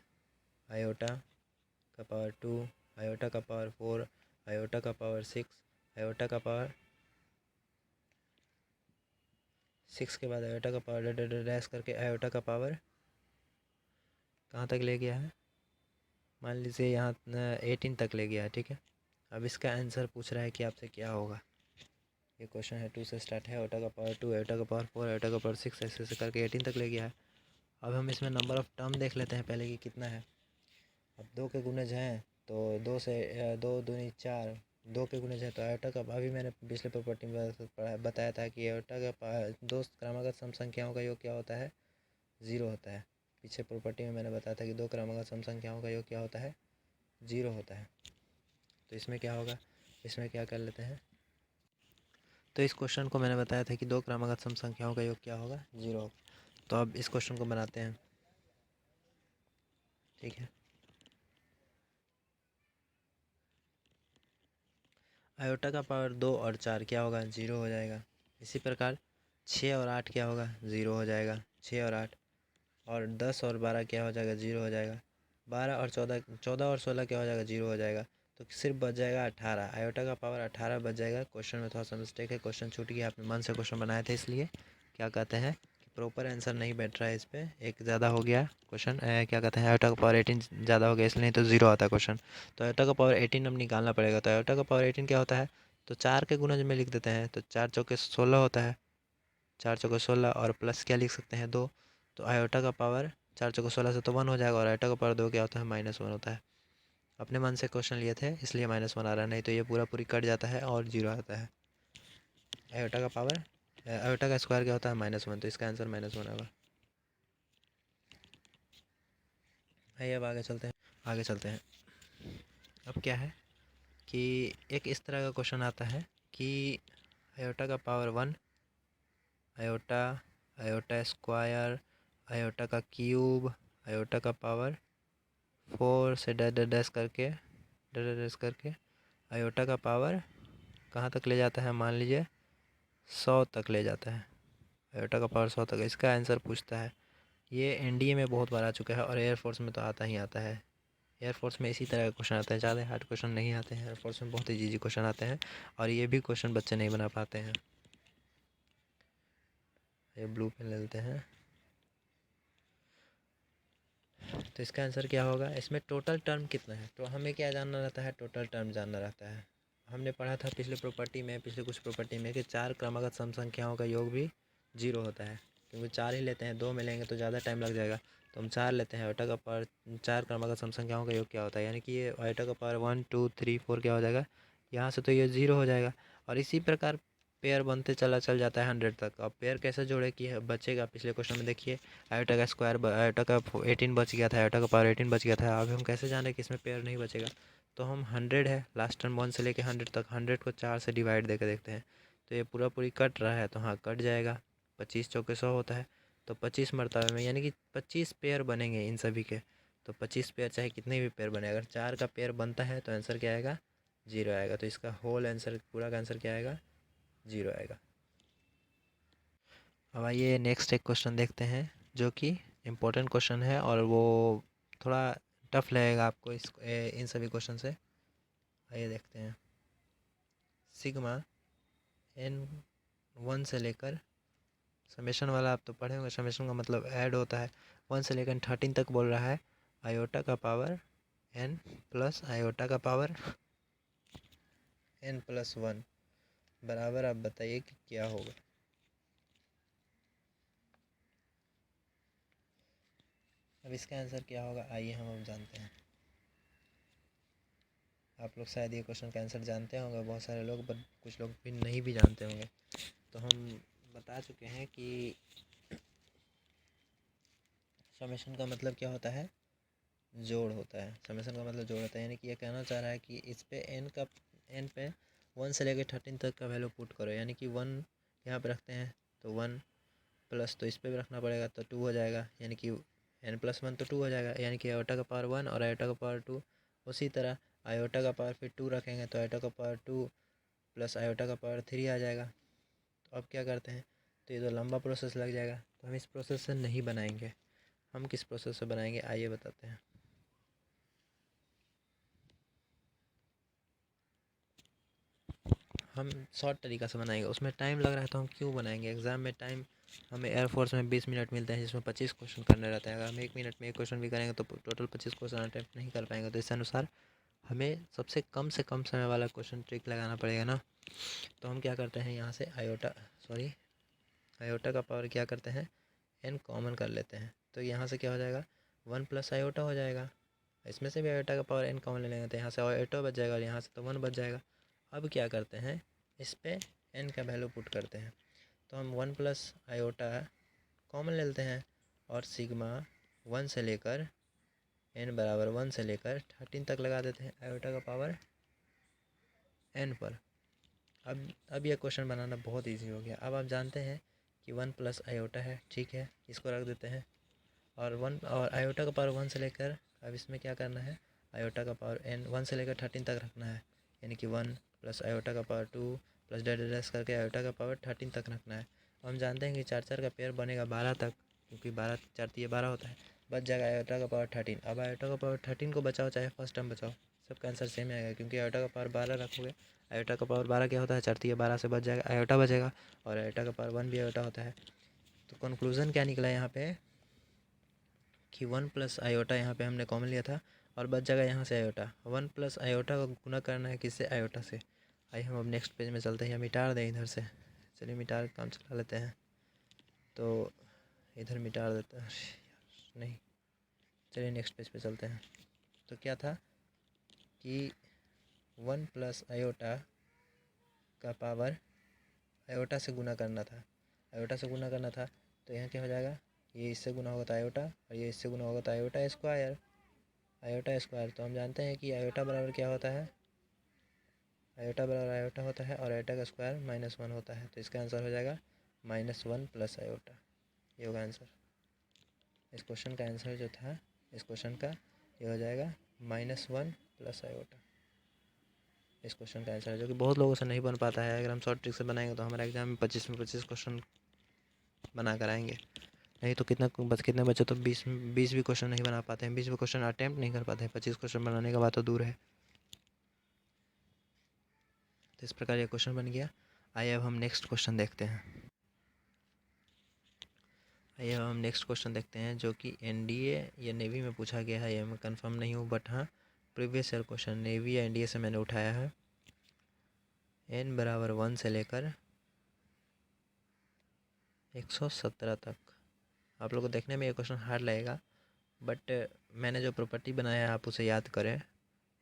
आयोटा का पावर 2, आयोटा का पावर 4, आयोटा का पावर 6, आयोटा का पावर 6 के बाद आयोटा का पावर डैश करके आयोटा का पावर कहाँ तक ले गया है, मान लीजिए यहाँ 18 तक ले गया है। ठीक है, अब इसका आंसर पूछ रहा है कि आपसे क्या होगा। ये क्वेश्चन है 2 से स्टार्ट है, आयोटा का पावर 2, आयोटा का पावर 4, आयोटा का पावर 6, ऐसे ऐसे करके 18 तक ले गया है। अब हम इसमें नंबर ऑफ़ टर्म देख लेते हैं पहले कि कितना है। अब दो के गुणज हैं तो दो से दो दूनी 4, दो के गुणज है तो आयोटा का, अभी मैंने पिछले प्रॉपर्टी में बताया था कि आयोटा का दो क्रमागत सम संख्याओं का योग क्या होता है, 0 होता है। पीछे प्रॉपर्टी में मैंने बताया था कि दो क्रमागत सम संख्याओं का योग क्या होता है, 0 होता है। तो इसमें क्या होगा, इसमें क्या कर लेते हैं। तो इस क्वेश्चन को मैंने बताया था कि दो क्रमागत सम संख्याओं का योग क्या होगा, 0 होगा। तो अब इस क्वेश्चन को बनाते हैं। ठीक है, आयोटा का पावर 2 और 4 क्या होगा, 0 हो जाएगा। इसी प्रकार 6 और 8 क्या होगा, 0 हो जाएगा। 6 और 8 और 10 और 12 क्या हो जाएगा, 0 हो जाएगा। 12 और 14, 14 और 16 क्या हो जाएगा, 0 हो जाएगा। तो सिर्फ बच जाएगा 18, आयोटा का पावर 18 बच जाएगा। क्वेश्चन में थोड़ा सा मिस्टेक है, क्वेश्चन छूट गया, आपने मन से क्वेश्चन बनाया था इसलिए क्या कहते हैं कि प्रॉपर आंसर नहीं बैठ रहा है। इस पर एक ज़्यादा हो गया क्वेश्चन, क्या कहते हैं आयोटा का पावर 18 ज़्यादा हो गया, इसलिए नहीं तो 0 आता क्वेश्चन। तो आयोटा का पावर 18 अब निकालना पड़ेगा। तो आयोटा का पावर 18 क्या होता है, तो 4 के गुणज में लिख देते हैं, तो 4 चौके 16 होता है। 4 चौके 16 और प्लस क्या लिख सकते हैं, 2। तो आयोटा का पावर 4 चौके 16 से तो 1 हो जाएगा और आयोटा का पावर 2 क्या होता है, -1 होता है। अपने मन से क्वेश्चन लिए थे इसलिए -1 आ रहा है, नहीं तो ये पूरा पूरी कट जाता है और 0 आता है। आयोटा का पावर आयोटा का स्क्वायर क्या होता है -1, तो इसका आंसर -1 होगा। आइए अब आगे चलते हैं। अब क्या है कि एक इस तरह का क्वेश्चन आता है कि आयोटा का power 1, iota, iota square, iota का क्यूब, आयोटा का पावर 4 से डैश करके आयोटा का पावर कहाँ तक ले जाता है, मान लीजिए 100 तक ले जाता है। आयोटा का पावर 100 तक, इसका आंसर पूछता है। ये एनडीए में बहुत बार आ चुका है और एयरफोर्स में तो आता ही आता है। एयरफोर्स में इसी तरह का क्वेश्चन आता है, ज़्यादा हार्ड क्वेश्चन नहीं आते हैं। एयरफोर्स में बहुत ही इजी क्वेश्चन आते हैं और ये भी क्वेश्चन बच्चे नहीं बना पाते हैं। ये ब्लू पेन ले लेते हैं। तो इसका आंसर क्या होगा, इसमें टोटल टर्म कितना है, तो हमें क्या जानना रहता है, टोटल टर्म जानना रहता है। हमने पढ़ा था पिछले कुछ प्रॉपर्टी में कि 4 क्रमागत सम संख्याओं का योग भी 0 होता है, क्योंकि 4 ही लेते हैं, 2 में लेंगे तो ज़्यादा टाइम लग जाएगा, तो हम 4 लेते हैं। आयोटा का पावर 4 क्रमागत सम संख्याओं का योग क्या होता है, यानी कि ये आयोटा का पावर 1 2 3 4 क्या हो जाएगा, यहाँ से तो ये 0 हो जाएगा। और इसी प्रकार पेयर बनते चल जाता है 100 तक। अब पेयर कैसे जोड़े कि बचेगा, पिछले क्वेश्चन में देखिए आयोटा का स्क्वायर, आयोटा का 18 बच गया था, आयोटा का पावर 18 बच गया था। अब हम कैसे जाने कि इसमें पेयर नहीं बचेगा, तो हम 100 है लास्ट टर्म 1 से लेके 100 तक, 100 को 4 से डिवाइड देकर देखते हैं, तो ये पूरा पूरी कट रहा है, तो हाँ कट जाएगा। 25 चौके 100 होता है, तो 25 मरतबे में यानी कि 25 पेयर बनेंगे इन सभी के। तो 25 पेयर चाहे कितने भी पेयर बने, अगर 4 का पेयर बनता है तो आंसर क्या आएगा, 0 आएगा। तो इसका होल आंसर, पूरा का आंसर क्या आएगा, 0 आएगा। अब आइए नेक्स्ट एक क्वेश्चन देखते हैं जो कि इम्पोर्टेंट क्वेश्चन है और वो थोड़ा टफ लगेगा आपको इन सभी क्वेश्चन से। आइए देखते हैं। सिग्मा n 1 से लेकर, समेशन वाला आप तो पढ़े होंगे, समेशन का मतलब ऐड होता है, 1 से लेकर 13 तक बोल रहा है। आयोटा का पावर n प्लस आयोटा का पावर n+1 बराबर, आप बताइए कि क्या होगा। अब इसका आंसर क्या होगा, आइए हम अब जानते हैं। आप लोग शायद ये क्वेश्चन का आंसर जानते होंगे, बहुत सारे लोग, बट कुछ लोग भी नहीं भी जानते होंगे। तो हम बता चुके हैं कि समेशन का मतलब क्या होता है, जोड़ होता है। समेशन का मतलब जोड़ होता है, यानी कि ये कहना चाह रहा है कि इस पे n पे 1 से लेकर 13 तक का वैल्यू पुट करो, यानी कि 1 यहाँ पे रखते हैं तो 1 प्लस, तो इस पर भी रखना पड़ेगा तो 2 हो जाएगा, यानी कि n+1 तो 2 हो जाएगा, यानी कि आयोटा का पावर 1 और आयोटा का पावर 2। उसी तरह आयोटा का पावर फिर 2 रखेंगे तो आयोटा का पावर 2 प्लस आयोटा का पावर 3 आ जाएगा। तो अब क्या करते हैं, तो ये तो लंबा प्रोसेस लग जाएगा, तो हम इस प्रोसेस से नहीं बनाएंगे। हम किस प्रोसेस से बनाएंगे, आइए बताते हैं। हम शॉर्ट तरीका से बनाएंगे, उसमें टाइम लग रहा है तो हम क्यों बनाएंगे। एग्ज़ाम में टाइम, हमें एयरफोर्स में 20 मिनट मिलते हैं जिसमें 25 क्वेश्चन करने रहते हैं। अगर हम 1 मिनट में एक क्वेश्चन भी करेंगे तो टोटल 25 क्वेश्चन अटैम्प्ट नहीं कर पाएंगे। तो इस अनुसार हमें सबसे कम से कम समय वाला क्वेश्चन ट्रिक लगाना पड़ेगा ना। तो हम क्या करते हैं, यहाँ से आयोटा का पावर क्या करते हैं, n कॉमन कर लेते हैं, तो यहाँ से क्या हो जाएगा, 1 प्लस आयोटा हो जाएगा। इसमें से भी आयोटा का पावर n कॉमन ले लेंगे तो यहाँ से आयोटा बच जाएगा और यहाँ से तो 1 बच जाएगा। अब क्या करते हैं, इस पे n का वैल्यू पुट करते हैं, तो हम 1 प्लस आयोटा कॉमन ले लेते हैं और सिग्मा 1 से लेकर n बराबर 1 से लेकर 13 तक लगा देते हैं आयोटा का पावर n पर। अब यह क्वेश्चन बनाना बहुत इजी हो गया। अब आप जानते हैं कि 1 प्लस आयोटा है, ठीक है, इसको रख देते हैं और 1 और आयोटा का पावर 1 से लेकर, अब इसमें क्या करना है, आयोटा का पावर n 1 से लेकर 13 तक रखना है, यानी कि 1 प्लस आयोटा का पावर 2 प्लस डैश करके आयोटा का पावर 13 तक रखना है। हम जानते हैं कि 4 का पेयर बनेगा 12 तक, क्योंकि 12 4 ये 12 होता है, बच जाएगा आयोटा का पावर 13। अब आयोटा का पावर 13 को बचाओ चाहे फर्स्ट टर्म बचाओ, सबका आंसर सेम आएगा, क्योंकि आयोटा का पावर 12 रखोगे। आयोटा का पावर 12 क्या होता है, 4 12 से बच जाएगा, आयोटा बचेगा, और आयोटा का पावर 1 भी आयोटा होता है। तो कंक्लूज़न क्या निकला यहाँ पे कि 1 प्लस आयोटा यहाँ पे हमने कॉमन लिया था और बच जाएगा यहाँ से आयोटा। 1 प्लस आयोटा का गुना करना है किससे, आयोटा से। आइए हम अब नेक्स्ट पेज में चलते हैं, या मिटा दें इधर से, चलिए मिटा काम चला लेते हैं, तो इधर मिटा देते हैं, नहीं, चलिए नेक्स्ट पेज पे चलते हैं। तो क्या था कि 1 प्लस आयोटा का पावर आयोटा से गुना करना था, आयोटा से गुना करना था, तो यहाँ क्या हो जाएगा, ये इससे गुना होगा तो आयोटा, और ये इससे गुना होगा तो आयोटा स्क्वायर, आयोटा स्क्वायर। तो हम जानते हैं कि आयोटा बराबर क्या होता है, आयोटा बराबर आयोटा होता है, और आयोटा का स्क्वायर -1 होता है। तो इसका आंसर हो जाएगा -1 प्लस आयोटा, ये होगा आंसर। इस क्वेश्चन का आंसर जो था इस क्वेश्चन का, ये हो जाएगा -1 प्लस आयोटा। इस क्वेश्चन का आंसर है, जो कि बहुत लोगों से नहीं बन पाता है। अगर हम शॉर्ट ट्रिक से बनाएंगे तो हमारे एग्जाम में 25 में 25 क्वेश्चन बना कर आएंगे। नहीं तो कितने बच्चे तो 20 भी क्वेश्चन नहीं बना पाते हैं, 20 भी क्वेश्चन अटैम्प्ट नहीं कर पाते हैं, 25 क्वेश्चन बनाने का बात तो दूर है। तो इस प्रकार ये क्वेश्चन बन गया। आइए अब हम नेक्स्ट क्वेश्चन देखते हैं। आइए अब हम नेक्स्ट क्वेश्चन देखते हैं, जो कि एनडीए या नेवी में पूछा गया है। ये मैं कंफर्म नहीं हूँ, बट हाँ प्रीवियस ईयर क्वेश्चन नेवी या एनडीए से मैंने उठाया है। n बराबर 1 से लेकर 117 तक। आप लोग को देखने में ये क्वेश्चन हार्ड लगेगा, बट मैंने जो प्रॉपर्टी बनाया है आप उसे याद करें,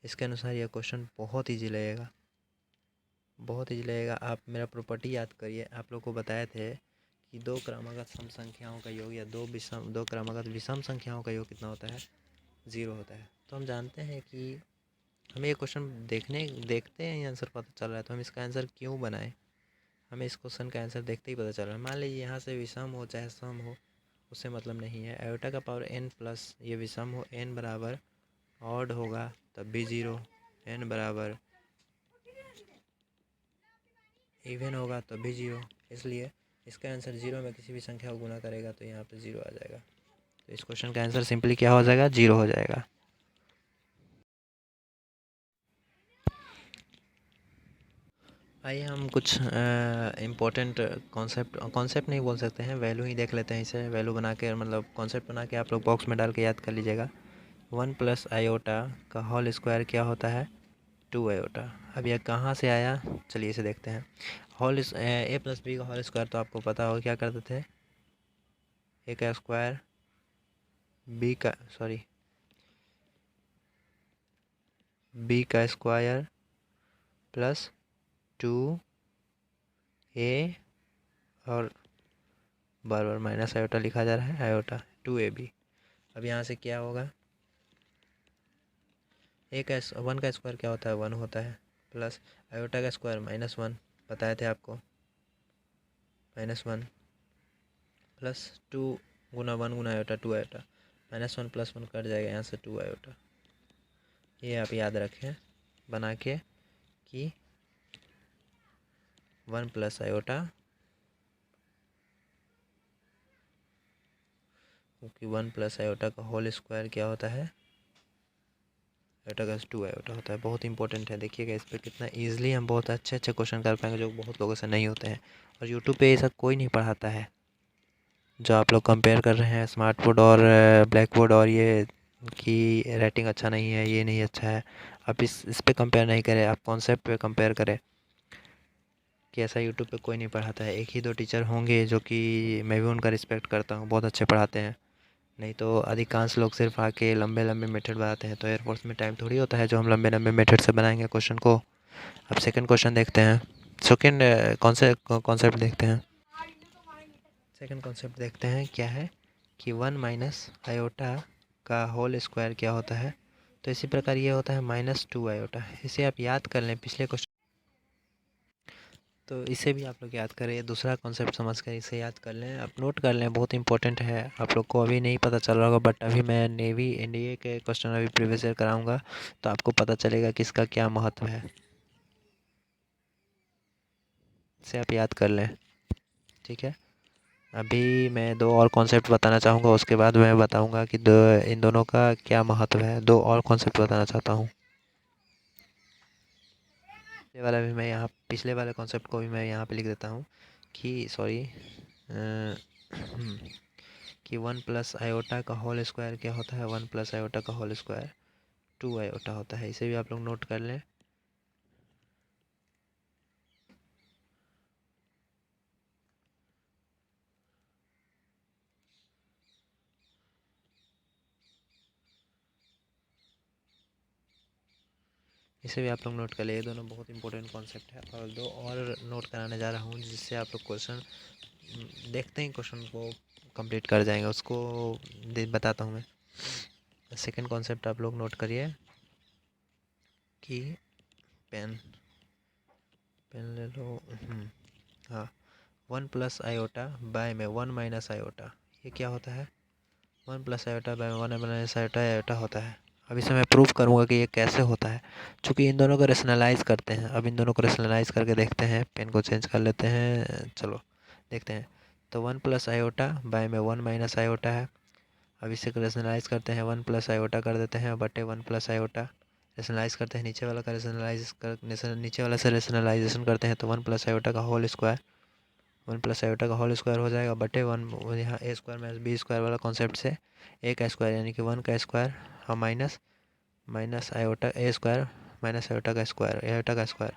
इसके अनुसार यह क्वेश्चन बहुत ईजी लगेगा, बहुत ईजी लगेगा। आप मेरा प्रॉपर्टी याद करिए। आप लोग को बताए थे कि दो क्रमागत सम संख्याओं का योग या दो क्रमागत विषम संख्याओं का योग कितना होता है, 0 होता है। तो हम जानते हैं कि हमें ये क्वेश्चन देखते हैं आंसर पता चल रहा है, तो हम इसका आंसर क्यों बनाएं। हमें इस क्वेश्चन का आंसर देखते ही पता चल रहा है। मान लीजिए यहाँ से विषम हो चाहे सम हो, उससे मतलब नहीं है। आयोटा का पावर n प्लस ये विषम हो, n बराबर ऑड होगा तब भी 0, n बराबर इवन होगा तब भी 0। इसलिए इसका आंसर 0 में किसी भी संख्या को गुना करेगा तो यहाँ पे 0 आ जाएगा। तो इस क्वेश्चन का आंसर सिंपली क्या हो जाएगा, 0 हो जाएगा। आइए हम कुछ इम्पोर्टेंट कॉन्सेप्ट नहीं बोल सकते हैं, वैल्यू ही देख लेते हैं। इसे वैल्यू बना के, मतलब कॉन्सेप्ट बना के आप लोग बॉक्स में डाल के याद कर लीजिएगा। 1 प्लस आयोटा का होल स्क्वायर क्या होता है, 2 आयोटा। अब यह कहाँ से आया, चलिए इसे देखते हैं। ए प्लस बी का होल स्क्वायर तो आपको पता होगा क्या करते थे, ए का स्क्वायर बी का स्क्वायर प्लस 2 ए, और बार बार माइनस आयोटा लिखा जा रहा है, आयोटा 2ab। अब यहाँ से क्या होगा, वन का स्क्वायर क्या होता है, 1 होता है, प्लस आयोटा का स्क्वायर -1 बताए थे आपको, -1 प्लस 2 गुना 1 गुना आयोटा 2 आयोटा, -1 प्लस 1 कट जाएगा, यहाँ से 2 आयोटा। ये आप याद रखें बना के कि 1 प्लस आयोटा, क्योंकि 1 प्लस आयोटा का होल स्क्वायर क्या होता है, आयोटा का 2 आयोटा होता है। बहुत इंपॉर्टेंट है, देखिएगा इस पर कितना ईजिली हम बहुत अच्छे अच्छे क्वेश्चन कर पाएंगे, जो बहुत लोगों से नहीं होते हैं। और यूट्यूब पे ये सब कोई नहीं पढ़ाता है। जो आप लोग कंपेयर कर रहे हैं स्मार्ट बोर्ड और ब्लैक बोर्ड, और ये कि रेटिंग अच्छा नहीं है, ये नहीं अच्छा है, आप इस पे कंपेयर नहीं करें, आप कॉन्सेप्ट पे कंपेयर करें। कि ऐसा यूट्यूब पे कोई नहीं पढ़ाता है। एक ही दो टीचर होंगे जो कि मैं भी उनका रिस्पेक्ट करता हूँ, बहुत अच्छे पढ़ाते हैं। नहीं तो अधिकांश लोग सिर्फ आके लंबे लंबे मेथड बनाते हैं। तो एयरफोर्स में टाइम थोड़ी होता है जो हम लंबे लंबे मेथड से बनाएंगे क्वेश्चन को। अब सेकंड क्वेश्चन देखते हैं, सेकंड कॉन्सेप्ट देखते हैं। सेकंड कॉन्सेप्ट देखते हैं क्या है कि 1 माइनस आयोटा का होल स्क्वायर क्या होता है। तो इसी प्रकार ये होता है -2 आयोटा। इसे आप याद कर लें पिछले क्वेश्चन, तो इसे भी आप लोग याद करें। दूसरा कॉन्सेप्ट समझ कर इसे याद कर लें, आप नोट कर लें, बहुत इंपॉर्टेंट है। आप लोग को अभी नहीं पता चल रहा होगा, बट अभी मैं नेवी एनडीए के क्वेश्चन अभी प्रीवियस ईयर कराऊंगा, तो आपको पता चलेगा कि इसका क्या महत्व है। इसे आप याद कर लें, ठीक है। अभी मैं दो और कॉन्सेप्ट बताना चाहूँगा, उसके बाद मैं बताऊँगा कि इन दोनों का क्या महत्व है। दो और कॉन्सेप्ट बताना चाहता हूँ। पिछले वाले कॉन्सेप्ट को भी मैं यहाँ पे लिख देता हूँ कि कि 1 प्लस आयोटा का होल स्क्वायर क्या होता है, 1 प्लस आयोटा का होल स्क्वायर 2 आयोटा होता है। इसे भी आप लोग नोट कर लें। इसे भी आप लोग नोट कर लिए। ये दोनों बहुत इंपॉर्टेंट कॉन्सेप्ट है और दो और नोट कराने जा रहा हूँ जिससे आप लोग क्वेश्चन देखते ही क्वेश्चन को कंप्लीट कर जाएंगे। उसको बताता हूँ मैं। सेकंड कॉन्सेप्ट आप लोग नोट करिए कि पेन ले लो। हाँ, 1 + i बाय में 1 - i। ये क्या होता है? 1 + i बाय 1 - i होता है। अब इसे मैं प्रूव करूँगा कि ये कैसे होता है, चूँकि इन दोनों को रेशनलाइज करते हैं। अब इन दोनों को रेशनलाइज करके देखते हैं। पेन को चेंज कर लेते हैं, चलो देखते हैं। तो 1 + i बाय में 1 - i है। अब इसे रेशनलाइज करते हैं, 1 + i कर देते हैं बटे 1 + i। रेशनलाइज करते हैं, नीचे वाला का नीचे वाला से रेशनलाइजेशन करते हैं तो 1 + i का होल स्क्वायर 1 + i का होल स्क्वायर हो जाएगा बटे 1। यहाँ a² - b² वाला कॉन्सेप्ट से a का स्क्वायर यानी कि 1 का स्क्वायर और माइनस -i a² - i का स्क्वायर।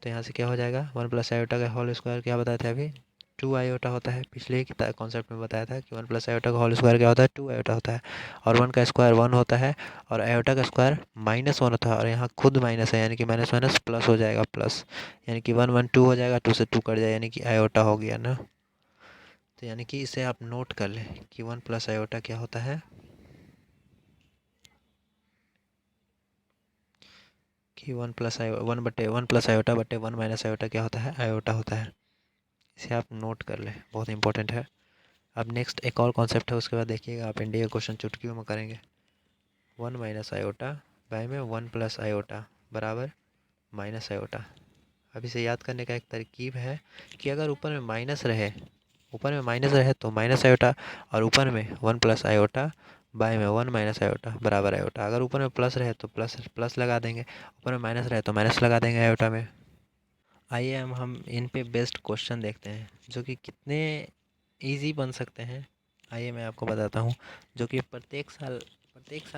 तो यहाँ से क्या हो जाएगा? 1 + i का होल स्क्वायर क्या बताए थे अभी? 2i होता है। पिछले ही कॉन्सेप्ट में बताया था कि 1 + i का होल स्क्वायर क्या होता है? 2i होता है। और 1 का स्क्वायर 1 होता है और आयोटा का स्क्वायर -1 होता है। और यहाँ खुद माइनस है यानी कि माइनस माइनस प्लस हो जाएगा प्लस, यानी कि 1 1 2 हो जाएगा, 2 से 2 कट जाएगा यानी कि आयोटा हो गया ना। तो यानी कि इसे आप नोट कर लें कि 1 + i क्या होता है कि 1 + i बटे 1 - i क्या होता है? आयोटा होता है। इसे आप नोट कर लें, बहुत इंपॉर्टेंट है। अब नेक्स्ट एक और कॉन्सेप्ट है, उसके बाद देखिएगा आप इंडिया क्वेश्चन चुटकियों में करेंगे। 1 - i बाय में 1 + i बराबर -i। अब इसे याद करने का एक तरकीब है कि अगर ऊपर में माइनस रहे तो -i और ऊपर में 1 + i बाय में 1 - i बराबर i। अगर ऊपर में प्लस रहे तो प्लस प्लस लगा देंगे, ऊपर में माइनस रहे तो माइनस लगा देंगे i में। आइए हम इन पे बेस्ड क्वेश्चन देखते हैं जो कि कितने इजी बन सकते हैं। आइए मैं आपको बताता हूँ, जो कि प्रत्येक साल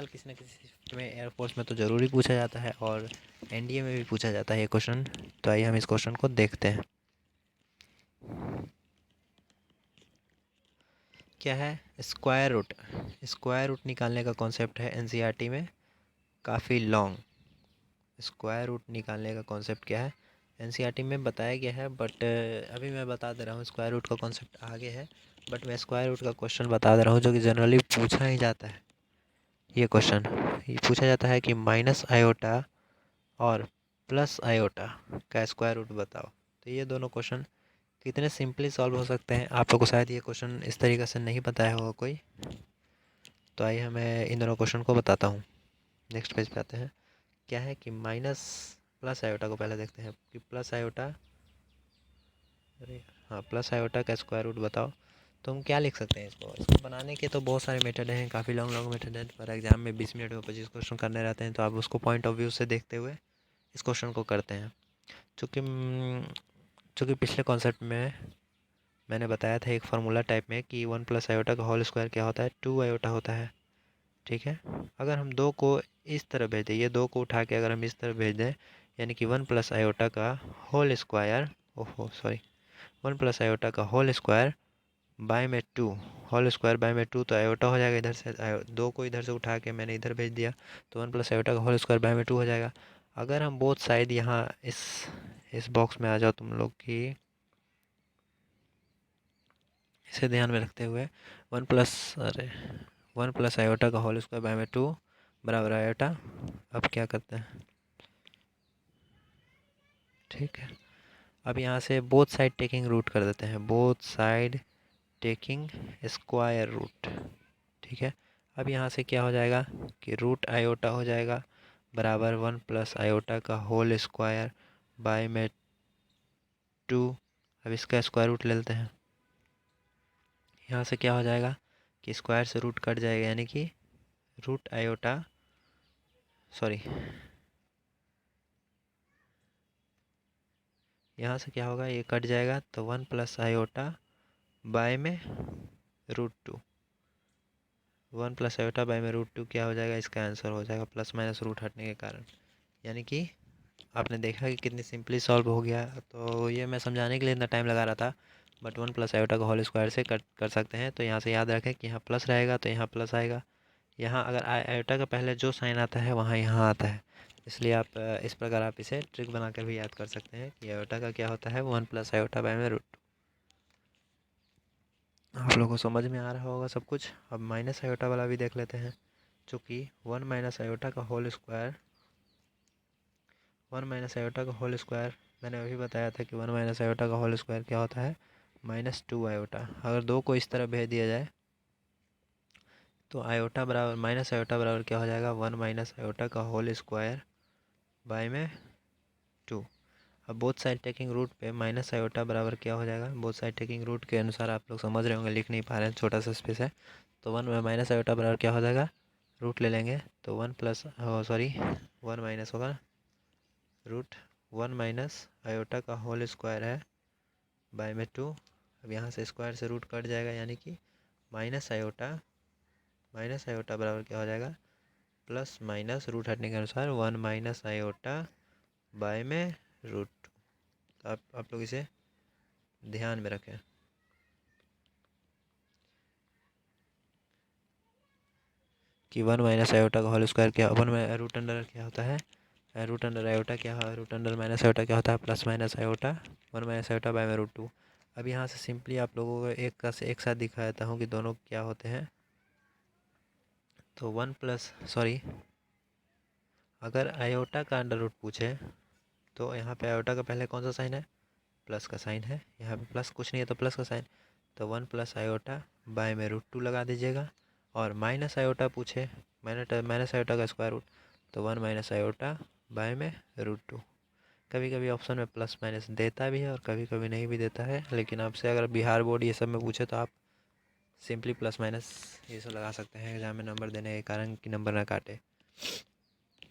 किसी न किसी शिफ्ट में एयरफोर्स में तो ज़रूरी पूछा जाता है और एनडीए में भी पूछा जाता है ये क्वेश्चन। तो आइए हम इस क्वेश्चन को देखते हैं। क्या है? स्क्वायर रूट निकालने का कॉन्सेप्ट है एनसीईआरटी में, काफ़ी लॉन्ग। स्क्वायर रूट निकालने का कॉन्सेप्ट क्या है एनसीईआरटी में बताया गया है, बट अभी मैं बता दे रहा हूँ। स्क्वायर रूट का कॉन्सेप्ट आगे है, बट मैं स्क्वायर रूट का क्वेश्चन बता दे रहा हूँ जो कि जनरली पूछा ही जाता है। ये क्वेश्चन ये पूछा जाता है कि -i और +i का स्क्वायर रूट बताओ। तो ये दोनों क्वेश्चन कितने सिंपली सॉल्व हो सकते हैं। आप लोग को शायद ये क्वेश्चन इस तरीके से नहीं पता है होगा कोई। तो आइए मैं इन दोनों क्वेश्चन को बताता हूँ। नेक्स्ट पेज पे आते हैं। क्या है कि +i को पहले देखते हैं कि +i, अरे हाँ, +i का स्क्वायर रूट बताओ। तो हम क्या लिख सकते हैं? इसको बनाने के तो बहुत सारे मेथड हैं, काफ़ी लॉन्ग मेथड है। पर एग्जाम में 20 मिनट में 25 क्वेश्चन करने रहते हैं, तो आप उसको पॉइंट ऑफ व्यू से देखते हुए इस क्वेश्चन को करते हैं। चूँकि पिछले कॉन्सेप्ट में मैंने बताया था एक फार्मूला टाइप में कि 1 + i का होल स्क्वायर क्या होता है? 2i होता है। ठीक है, अगर हम दो को इस तरह भेज दें, ये दो को उठा के अगर हम इस तरह भेज दें, यानी कि 1 + i का होल स्क्वायर, ओहो सॉरी, 1 + i का होल स्क्वायर बाय में 2, होल स्क्वायर बाय में 2, तो आयोटा हो जाएगा। इधर से दो को इधर से उठा के मैंने इधर भेज दिया, तो 1 + i का होल स्क्वायर बाय में 2 हो जाएगा। अगर हम बोथ साइड यहाँ इस बॉक्स में आ जाओ तुम लोग की, इसे ध्यान में रखते हुए 1 + i का होल स्क्वायर बाय में 2 बराबर आयोटा। अब क्या करते हैं? ठीक है, अब यहाँ से बोथ साइड टेकिंग रूट कर देते हैं, both side taking square root. ठीक है, अब यहाँ से क्या हो जाएगा कि रूट आयोटा हो जाएगा बराबर 1 + i का होल स्क्वायर बाय में 2। अब इसका स्क्वायर रूट ले लेते हैं। यहाँ से क्या हो जाएगा कि स्क्वायर से रूट कट जाएगा, यानी कि रूट आयोटा, सॉरी, यहाँ से क्या होगा, ये कट जाएगा तो 1 + i बाय में √2। 1 + i बाय में √2 क्या हो जाएगा? इसका आंसर हो जाएगा प्लस माइनस रूट हटने के कारण। यानी कि आपने देखा कि कितनी सिंपली सॉल्व हो गया। तो ये मैं समझाने के लिए इतना टाइम लगा रहा था, बट 1 + i का होल स्क्वायर से कर सकते हैं। तो यहाँ से याद रखें कि यहाँ प्लस रहेगा तो यहाँ प्लस आएगा। यहाँ अगर आयोटा का पहले जो साइन आता है वहाँ यहाँ आता है, इसलिए आप इस प्रकार आप इसे ट्रिक बना कर भी याद कर सकते हैं कि आयोटा का क्या होता है, 1+i/√2। आप लोगों को समझ में आ रहा होगा सब कुछ। अब माइनस आयोटा वाला भी देख लेते हैं। चूँकि 1 - i का होल स्क्वायर 1 - i मैंने अभी बताया था कि 1 - i का होल स्क्वायर क्या होता है, -2 i। अगर दो को इस तरह भेज दिया जाए तो आयोटा बराबर -i बराबर क्या हो जाएगा, 1 - i का होल स्क्वायर बाय में 2। अब बोथ साइड टेकिंग रूट पे -i बराबर क्या हो जाएगा, बोथ साइड टेकिंग रूट के अनुसार आप लोग समझ रहे होंगे, लिख नहीं पा रहे हैं, छोटा सा स्पेस है। तो 1 में -i बराबर क्या हो जाएगा, रूट ले लेंगे तो 1 माइनस होगा रूट 1 - का होल स्क्वायर है बाय में 2। अब यहाँ से स्क्वायर से रूट कट जाएगा, यानी कि -i बराबर क्या हो जाएगा, प्लस माइनस रूट हटने के अनुसार 1 - i बाय में रूट। तो आप लोग इसे ध्यान में रखें कि 1 - का होल स्क्वायर क्या, 1 में रूट अंडर क्या होता है, रूट अंडर आयोटा क्या है, रूट अंडर -i क्या होता है, plus minus iota 1 - i by में √2। अब यहाँ से सिंपली आप लोगों को एक साथ दिखा देता हूँ कि दोनों क्या होते हैं। तो अगर आयोटा का अंडर रूट पूछे तो यहाँ पे आयोटा का पहले कौन सा साइन है, प्लस का साइन है। यहाँ पे प्लस कुछ नहीं है तो प्लस का साइन, तो 1 + i बाय में √2 लगा दीजिएगा। और -i पूछे, -i का स्क्वायर रूट, तो 1 - i बाय में √2। कभी कभी ऑप्शन में प्लस माइनस देता भी है और कभी कभी नहीं भी देता है, लेकिन आपसे अगर बिहार बोर्ड ये सब में पूछे तो आप सिंपली प्लस माइनस ये सब लगा सकते हैं एग्जाम में नंबर देने के कारण कि नंबर ना काटे।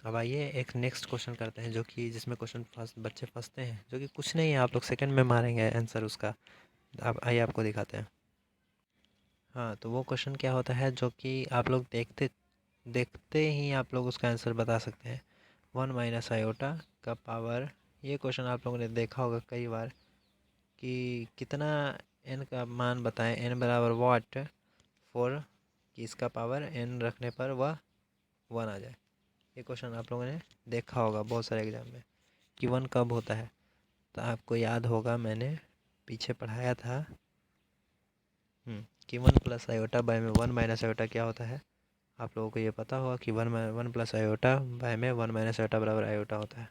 अब आइए एक नेक्स्ट क्वेश्चन करते हैं, जो कि जिसमें बच्चे फंसते हैं, जो कि कुछ नहीं है, आप लोग सेकंड में मारेंगे आंसर उसका। अब आइए आपको दिखाते हैं। हाँ, तो वो क्वेश्चन क्या होता है जो कि आप लोग देखते देखते ही आप लोग उसका आंसर बता सकते हैं। 1 - i का पावर, ये क्वेश्चन आप लोगों ने देखा होगा कई बार कि कितना n का मान बताएं, n बराबर वाट फॉर कि इसका पावर n रखने पर वह 1 आ जाए। ये क्वेश्चन आप लोगों ने देखा होगा बहुत सारे एग्जाम में कि 1 कब होता है। तो आपको याद होगा, मैंने पीछे पढ़ाया था कि 1 + i बाय में 1 - i क्या होता है। आप लोगों को ये पता होगा कि 1 + i बाय में 1 - i बराबर i होता है।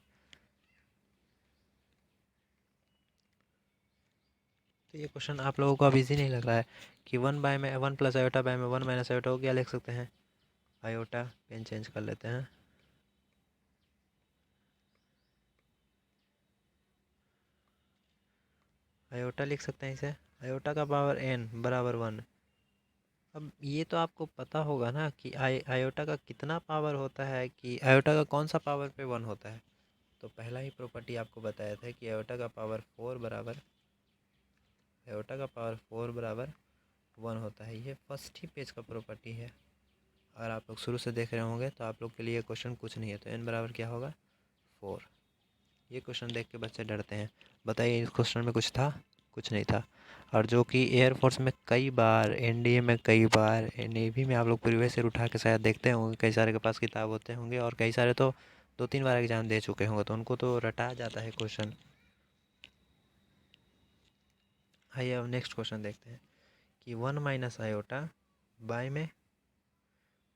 तो ये क्वेश्चन आप लोगों को अब इजी नहीं लग रहा है कि 1 + i बाय में 1 - i को क्या लिख सकते हैं, आयोटा। पेन चेंज कर लेते हैं। आयोटा लिख सकते हैं इसे, आयोटा का पावर n बराबर 1। अब ये तो आपको पता होगा ना कि आयोटा का कितना पावर होता है, कि आयोटा का कौन सा पावर पे 1 होता है। तो पहला ही प्रॉपर्टी आपको बताया था कि आयोटा का पावर 1 होता है। ये फर्स्ट ही पेज का प्रॉपर्टी है। अगर आप लोग शुरू से देख रहे होंगे तो आप लोग के लिए क्वेश्चन कुछ नहीं है। तो n बराबर क्या होगा, 4। ये क्वेश्चन देख के बच्चे डरते हैं। बताइए इस क्वेश्चन में कुछ था, कुछ नहीं था। और जो कि एयरफोर्स में कई बार, एनडीए में कई बार, नेवी में आप लोग प्रीवियस ईयर उठा के शायद देखते होंगे, कई सारे के पास किताब होते होंगे और कई सारे तो 2-3 बार एग्जाम दे चुके होंगे, तो उनको तो रटा जाता है क्वेश्चन। आइए अब नेक्स्ट क्वेश्चन देखते हैं कि 1 - i बाय में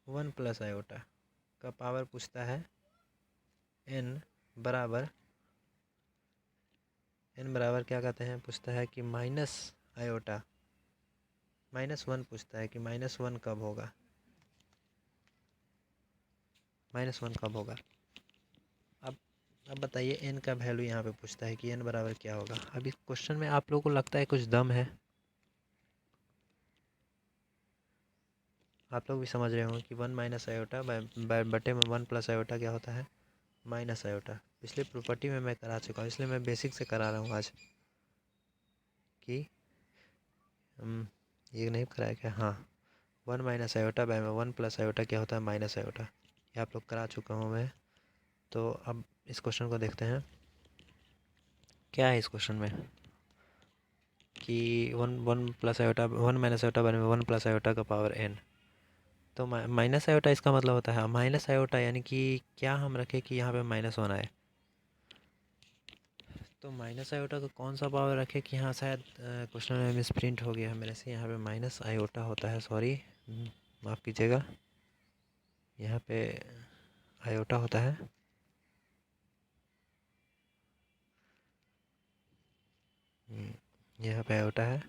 1 + i का पावर पूछता है n बराबर क्या कहते हैं, पूछता है कि -i -1 पूछता है कि -1 कब होगा, -1 कब होगा। अब अब बताइए n का वैल्यू यहाँ पे पूछता है कि n बराबर क्या होगा। अब इस क्वेश्चन में आप लोगों को लगता है कुछ दम है, आप लोग भी समझ रहे होंगे कि 1 - i बटे में 1 + i क्या होता है, -i। पिछले प्रॉपर्टी में मैं करा चुका हूँ, इसलिए मैं बेसिक से करा रहा हूँ आज कि ये नहीं कराया क्या, हाँ। 1 - i बाय में 1 + i क्या होता है, -i। ये आप लोग करा चुका हूँ मैं। तो अब इस क्वेश्चन को देखते हैं क्या है इस क्वेश्चन में कि 1 - i बाय में 1 + i का पावर n। तो माइनस आयोटा इसका मतलब होता है माइनस आयोटा, यानी कि क्या हम रखें कि यहाँ पे माइनस होना है। तो माइनस आयोटा का कौन सा पावर रखे कि यहाँ शायद क्वेश्चन में मिस प्रिंट हो गया है मेरे से। यहाँ पे माइनस आयोटा होता है, सॉरी माफ़ कीजिएगा, यहाँ पे आयोटा होता है। यहाँ पे आयोटा है।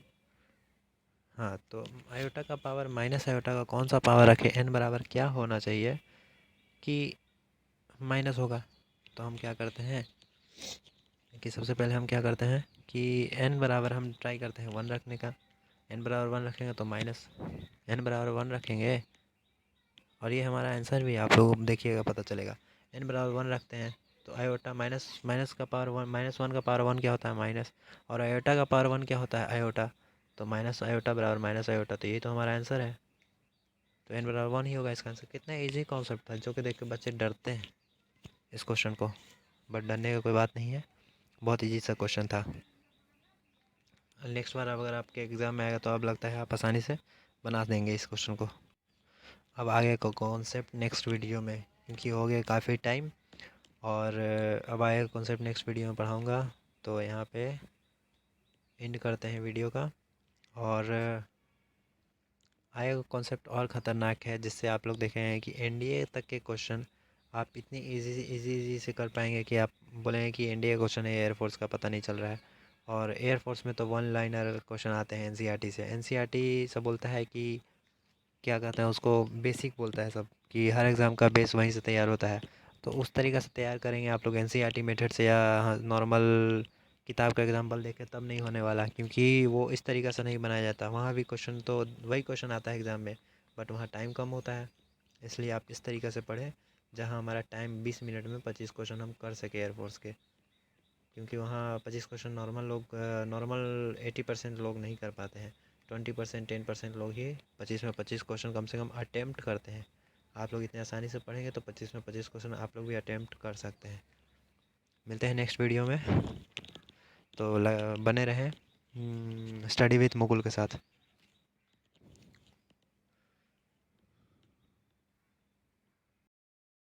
हाँ, तो आयोटा का पावर माइनस आयोटा का कौन सा पावर रखे, एन बराबर क्या होना चाहिए कि माइनस होगा। तो हम क्या करते हैं कि सबसे पहले हम क्या करते हैं कि एन बराबर हम ट्राई करते हैं 1 रखने का। एन बराबर 1 रखेंगे तो माइनस, एन बराबर 1 रखेंगे और ये हमारा आंसर भी आप लोग देखिएगा पता चलेगा। एन बराबर 1 रखते हैं तो आयोटा माइनस माइनस का पावर 1, -1 का पावर 1 क्या होता है माइनस, और आयोटा का पावर 1 क्या होता है आयोटा। तो माइनस आयोटा बराबर माइनस आयोटा, तो यही तो हमारा आंसर है। तो एन बराबर 1 ही होगा इसका आंसर। कितना इजी कॉन्सेप्ट था जो कि देख के बच्चे डरते हैं इस क्वेश्चन को, बट डरने का कोई बात नहीं है, बहुत इजी सा क्वेश्चन था। नेक्स्ट बार अगर आपके एग्ज़ाम में आएगा तो अब लगता है आप आसानी से बना देंगे इस क्वेश्चन को। अब आगे का कॉन्सेप्ट नेक्स्ट वीडियो में, क्योंकि हो गया काफ़ी टाइम, और अब आगे कॉन्सेप्ट नेक्स्ट वीडियो में पढ़ाऊँगा। तो यहाँ पे एंड करते हैं वीडियो का, और आगे का कॉन्सेप्ट और ख़तरनाक है, जिससे आप लोग देखेंगे कि एनडीए तक के क्वेश्चन आप इतनी इजी से कर पाएंगे कि आप बोलेंगे कि एनडीए क्वेश्चन है, एयरफोर्स का पता नहीं चल रहा है। और एयरफोर्स में तो वन लाइनर क्वेश्चन आते हैं एनसीईआरटी से। एनसीईआरटी सब बोलता है कि क्या कहते हैं उसको, बेसिक बोलता है सब, कि हर एग्ज़ाम का बेस वहीं से तैयार होता है। तो उस तरीक़ा से तैयार करेंगे आप लोग एनसीईआरटी मेथड से, या नॉर्मल किताब का एग्जांपल देख के, तब नहीं होने वाला, क्योंकि वो इस तरीक़ा से नहीं बनाया जाता। वहाँ भी क्वेश्चन तो वही क्वेश्चन आता है एग्ज़ाम में, बट वहाँ टाइम कम होता है। इसलिए आप इस तरीक़े से पढ़ें जहाँ हमारा टाइम 20 मिनट में 25 क्वेश्चन हम कर सके एयरफोर्स के, क्योंकि वहाँ 25 क्वेश्चन नॉर्मल 80% लोग नहीं कर पाते हैं। 20% 10% लोग ही 25 में 25 क्वेश्चन कम से कम अटेम्प्ट करते हैं। आप लोग इतनी आसानी से पढ़ेंगे तो 25 में 25 क्वेश्चन आप लोग भी अटेम्प्ट कर सकते हैं। मिलते हैं नेक्स्ट वीडियो में, तो बने रहें स्टडी विथ मुकुल के साथ।